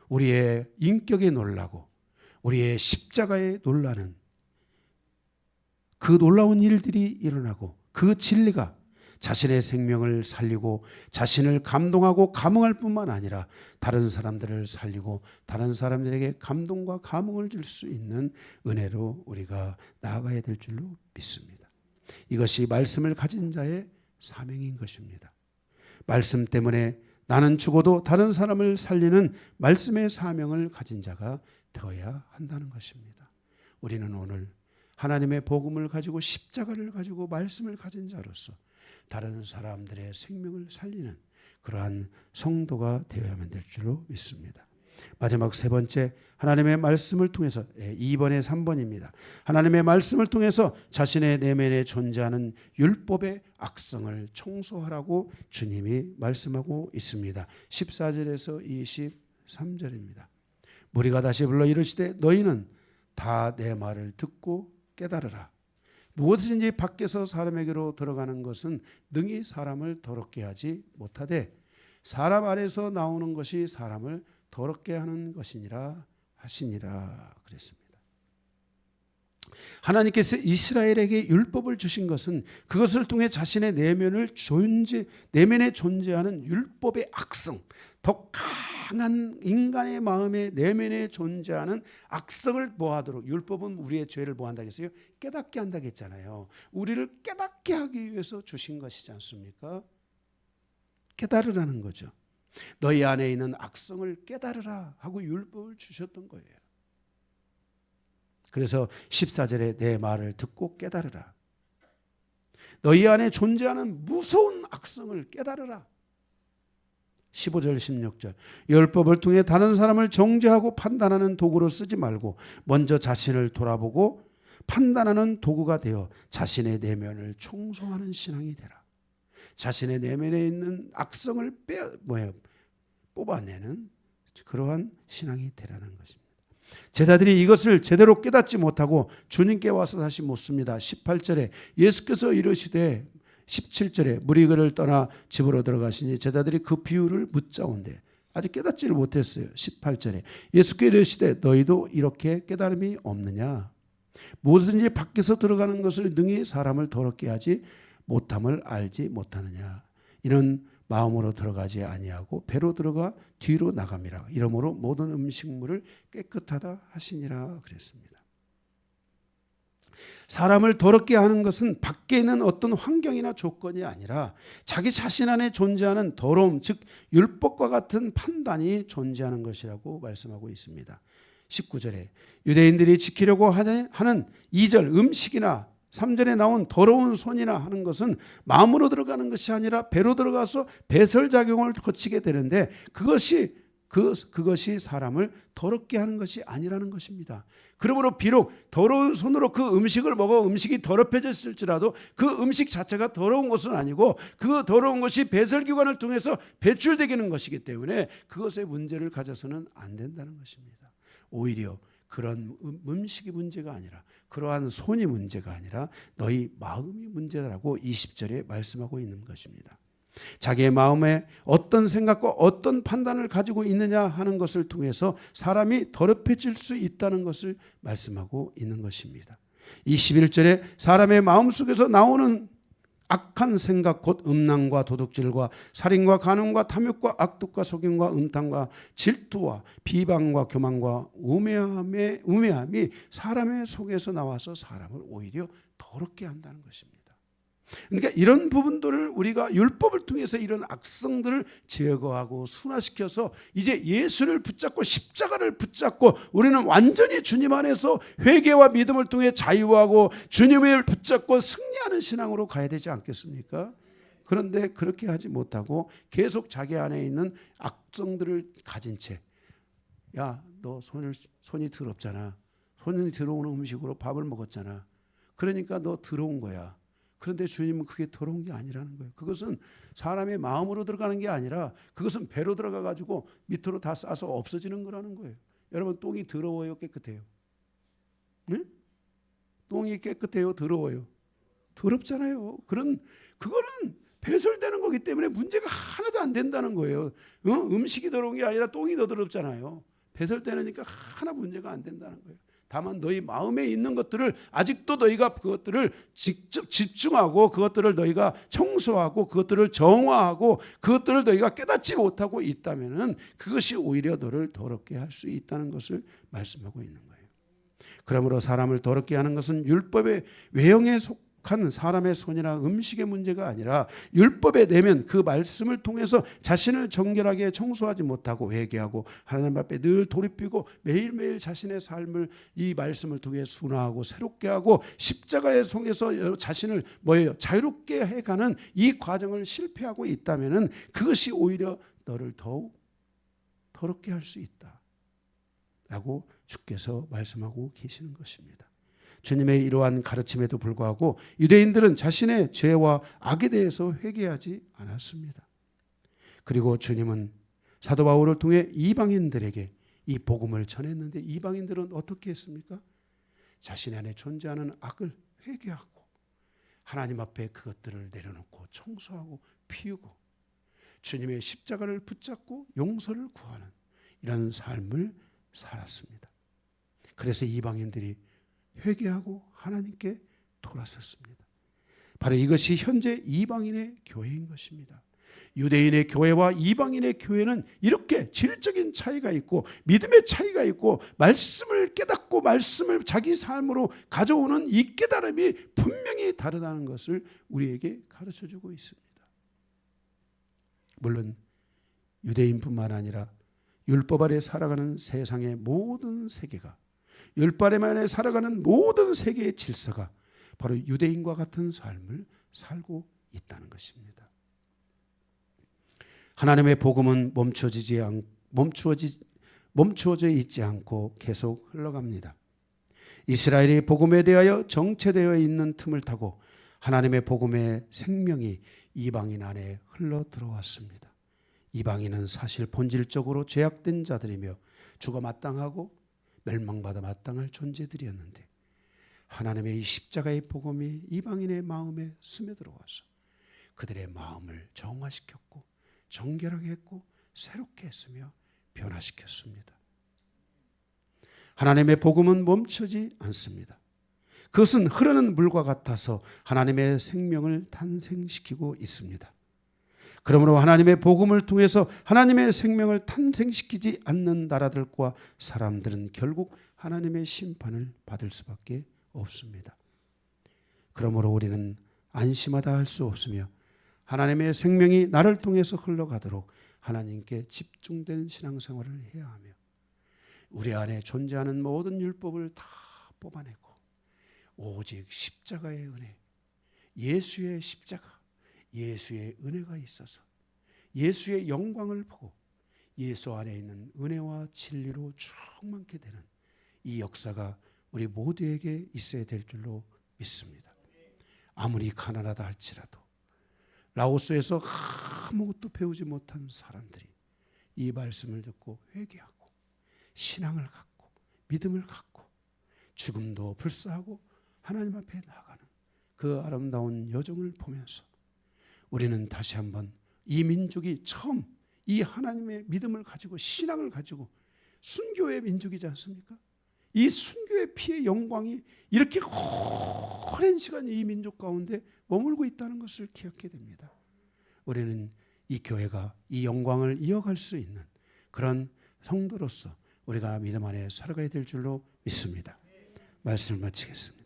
우리의 인격에 놀라고 우리의 십자가에 놀라는 그 놀라운 일들이 일어나고 그 진리가 자신의 생명을 살리고 자신을 감동하고 감흥할 뿐만 아니라 다른 사람들을 살리고 다른 사람들에게 감동과 감흥을 줄 수 있는 은혜로 우리가 나아가야 될 줄로 믿습니다. 이것이 말씀을 가진 자의 사명인 것입니다. 말씀 때문에 나는 죽어도 다른 사람을 살리는 말씀의 사명을 가진 자가 되어야 한다는 것입니다. 우리는 오늘 하나님의 복음을 가지고 십자가를 가지고 말씀을 가진 자로서 다른 사람들의 생명을 살리는 그러한 성도가 되어야만 될 줄로 믿습니다. 마지막 세 번째, 하나님의 말씀을 통해서 2번에 3번입니다. 하나님의 말씀을 통해서 자신의 내면에 존재하는 율법의 악성을 청소하라고 주님이 말씀하고 있습니다. 14절에서 23절입니다. 무리가 다시 불러 이르시되 너희는 다 내 말을 듣고 깨달으라. 무엇이든지 밖에서 사람에게로 들어가는 것은 능히 사람을 더럽게 하지 못하되 사람 안에서 나오는 것이 사람을 더럽게 하는 것이니라 하시니라 그랬습니다. 하나님께서 이스라엘에게 율법을 주신 것은 그것을 통해 자신의 내면에 존재하는 율법의 악성, 더 강한 인간의 마음의 내면에 존재하는 악성을 뭐하도록, 율법은 우리의 죄를 뭐한다고 했어요? 깨닫게 한다고 했잖아요. 우리를 깨닫게 하기 위해서 주신 것이지 않습니까? 깨달으라는 거죠. 너희 안에 있는 악성을 깨달으라 하고 율법을 주셨던 거예요. 그래서 14절에 내 말을 듣고 깨달으라. 너희 안에 존재하는 무서운 악성을 깨달으라. 15절 16절 율법을 통해 다른 사람을 정죄하고 판단하는 도구로 쓰지 말고 먼저 자신을 돌아보고 판단하는 도구가 되어 자신의 내면을 청소하는 신앙이 되라. 자신의 내면에 있는 악성을 뽑아내는 그러한 신앙이 되라는 것입니다. 제자들이 이것을 제대로 깨닫지 못하고 주님께 와서 다시 묻습니다. 18절에 예수께서 이르시되 17절에 무리 그를 떠나 집으로 들어가시니 제자들이 그 비유를 묻자온대. 아직 깨닫지를 못했어요. 18절에 예수께 이르시되 너희도 이렇게 깨달음이 없느냐? 무엇든지 밖에서 들어가는 것을 능히 사람을 더럽게 하지 못함을 알지 못하느냐? 이런 마음으로 들어가지 아니하고 배로 들어가 뒤로 나감이라. 이러므로 모든 음식물을 깨끗하다 하시니라 그랬습니다. 사람을 더럽게 하는 것은 밖에 있는 어떤 환경이나 조건이 아니라 자기 자신 안에 존재하는 더러움, 즉 율법과 같은 판단이 존재하는 것이라고 말씀하고 있습니다. 19절에 유대인들이 지키려고 하는 2절 음식이나 3절에 나온 더러운 손이나 하는 것은 마음으로 들어가는 것이 아니라 배로 들어가서 배설작용을 거치게 되는데 그것이 사람을 더럽게 하는 것이 아니라는 것입니다. 그러므로 비록 더러운 손으로 그 음식을 먹어 음식이 더럽혀졌을지라도 그 음식 자체가 더러운 것은 아니고 그 더러운 것이 배설기관을 통해서 배출되는 것이기 때문에 그것에 문제를 가져서는 안 된다는 것입니다. 오히려 그런 음식이 문제가 아니라 그러한 손이 문제가 아니라 너희 마음이 문제라고 20절에 말씀하고 있는 것입니다. 자기의 마음에 어떤 생각과 어떤 판단을 가지고 있느냐 하는 것을 통해서 사람이 더럽혀질 수 있다는 것을 말씀하고 있는 것입니다. 21절에 사람의 마음속에서 나오는 악한 생각 곧 음란과 도둑질과 살인과 간음과 탐욕과 악독과 속임과 음탕과 질투와 비방과 교만과 우매함이 사람의 속에서 나와서 사람을 오히려 더럽게 한다는 것입니다. 그러니까 이런 부분들을 우리가 율법을 통해서 이런 악성들을 제거하고 순화시켜서 이제 예수를 붙잡고 십자가를 붙잡고 우리는 완전히 주님 안에서 회개와 믿음을 통해 자유하고 주님을 붙잡고 승리하는 신앙으로 가야 되지 않겠습니까? 그런데 그렇게 하지 못하고 계속 자기 안에 있는 악성들을 가진 채, 야, 너 손이 더럽잖아. 손이 더러운 음식으로 밥을 먹었잖아. 그러니까 너 더러운 거야. 그런데 주님은 그게 더러운 게 아니라는 거예요. 그것은 사람의 마음으로 들어가는 게 아니라 그것은 배로 들어가 가지고 밑으로 다 싸서 없어지는 거라는 거예요. 여러분 똥이 더러워요, 깨끗해요? 네? 똥이 깨끗해요, 더러워요? 더럽잖아요. 그거는 배설되는 거기 때문에 문제가 하나도 안 된다는 거예요. 음식이 더러운 게 아니라 똥이 더 더럽잖아요. 배설되니까 하나 문제가 안 된다는 거예요. 다만 너희 마음에 있는 것들을 아직도 너희가 그것들을 직접 집중하고 그것들을 너희가 청소하고 그것들을 정화하고 그것들을 너희가 깨닫지 못하고 있다면은 그것이 오히려 너를 더럽게 할 수 있다는 것을 말씀하고 있는 거예요. 그러므로 사람을 더럽게 하는 것은 율법의 외형에 속한 사람의 손이나 음식의 문제가 아니라 율법의 내면 그 말씀을 통해서 자신을 정결하게 청소하지 못하고 회개하고 하나님 앞에 늘 돌이키고 매일매일 자신의 삶을 이 말씀을 통해 순화하고 새롭게 하고 십자가의 손에서 자신을 자유롭게 해가는 이 과정을 실패하고 있다면 그것이 오히려 너를 더욱 더럽게 할 수 있다 라고 주께서 말씀하고 계시는 것입니다. 주님의 이러한 가르침에도 불구하고 유대인들은 자신의 죄와 악에 대해서 회개하지 않았습니다. 그리고 주님은 사도 바울을 통해 이방인들에게 이 복음을 전했는데 이방인들은 어떻게 했습니까? 자신 안에 존재하는 악을 회개하고 하나님 앞에 그것들을 내려놓고 청소하고 피우고 주님의 십자가를 붙잡고 용서를 구하는 이런 삶을 살았습니다. 그래서 이방인들이 회개하고 하나님께 돌아섰습니다. 바로 이것이 현재 이방인의 교회인 것입니다. 유대인의 교회와 이방인의 교회는 이렇게 질적인 차이가 있고 믿음의 차이가 있고 말씀을 깨닫고 말씀을 자기 삶으로 가져오는 이 깨달음이 분명히 다르다는 것을 우리에게 가르쳐주고 있습니다. 물론 유대인뿐만 아니라 율법 아래 살아가는 세상의 모든 세계가, 율법 아래 살아가는 모든 세계의 질서가 바로 유대인과 같은 삶을 살고 있다는 것입니다. 하나님의 복음은 멈추어져 있지 않고 계속 흘러갑니다. 이스라엘이 복음에 대하여 정체되어 있는 틈을 타고 하나님의 복음의 생명이 이방인 안에 흘러 들어왔습니다. 이방인은 사실 본질적으로 죄악된 자들이며 죽어 마땅하고 멸망받아 마땅할 존재들이었는데 하나님의 이 십자가의 복음이 이방인의 마음에 스며들어와서 그들의 마음을 정화시켰고 정결하게 했고 새롭게 했으며 변화시켰습니다. 하나님의 복음은 멈추지 않습니다. 그것은 흐르는 물과 같아서 하나님의 생명을 탄생시키고 있습니다. 그러므로 하나님의 복음을 통해서 하나님의 생명을 탄생시키지 않는 나라들과 사람들은 결국 하나님의 심판을 받을 수밖에 없습니다. 그러므로 우리는 안심하다 할 수 없으며 하나님의 생명이 나를 통해서 흘러가도록 하나님께 집중된 신앙생활을 해야 하며 우리 안에 존재하는 모든 율법을 다 뽑아내고 오직 십자가의 은혜, 예수의 십자가, 예수의 은혜가 있어서 예수의 영광을 보고 예수 안에 있는 은혜와 진리로 충만케 되는 이 역사가 우리 모두에게 있어야 될 줄로 믿습니다. 아무리 가난하다 할지라도 라오스에서 아무것도 배우지 못한 사람들이 이 말씀을 듣고 회개하고 신앙을 갖고 믿음을 갖고 죽음도 불사하고 하나님 앞에 나가는 그 아름다운 여정을 보면서 우리는 다시 한번 이 민족이 처음 이 하나님의 믿음을 가지고 신앙을 가지고 순교의 민족이지 않습니까? 이 순교의 피의 영광이 이렇게 오랜 시간 이 민족 가운데 머물고 있다는 것을 기억해야 됩니다. 우리는 이 교회가 이 영광을 이어갈 수 있는 그런 성도로서 우리가 믿음 안에 살아가야 될 줄로 믿습니다. 말씀을 마치겠습니다.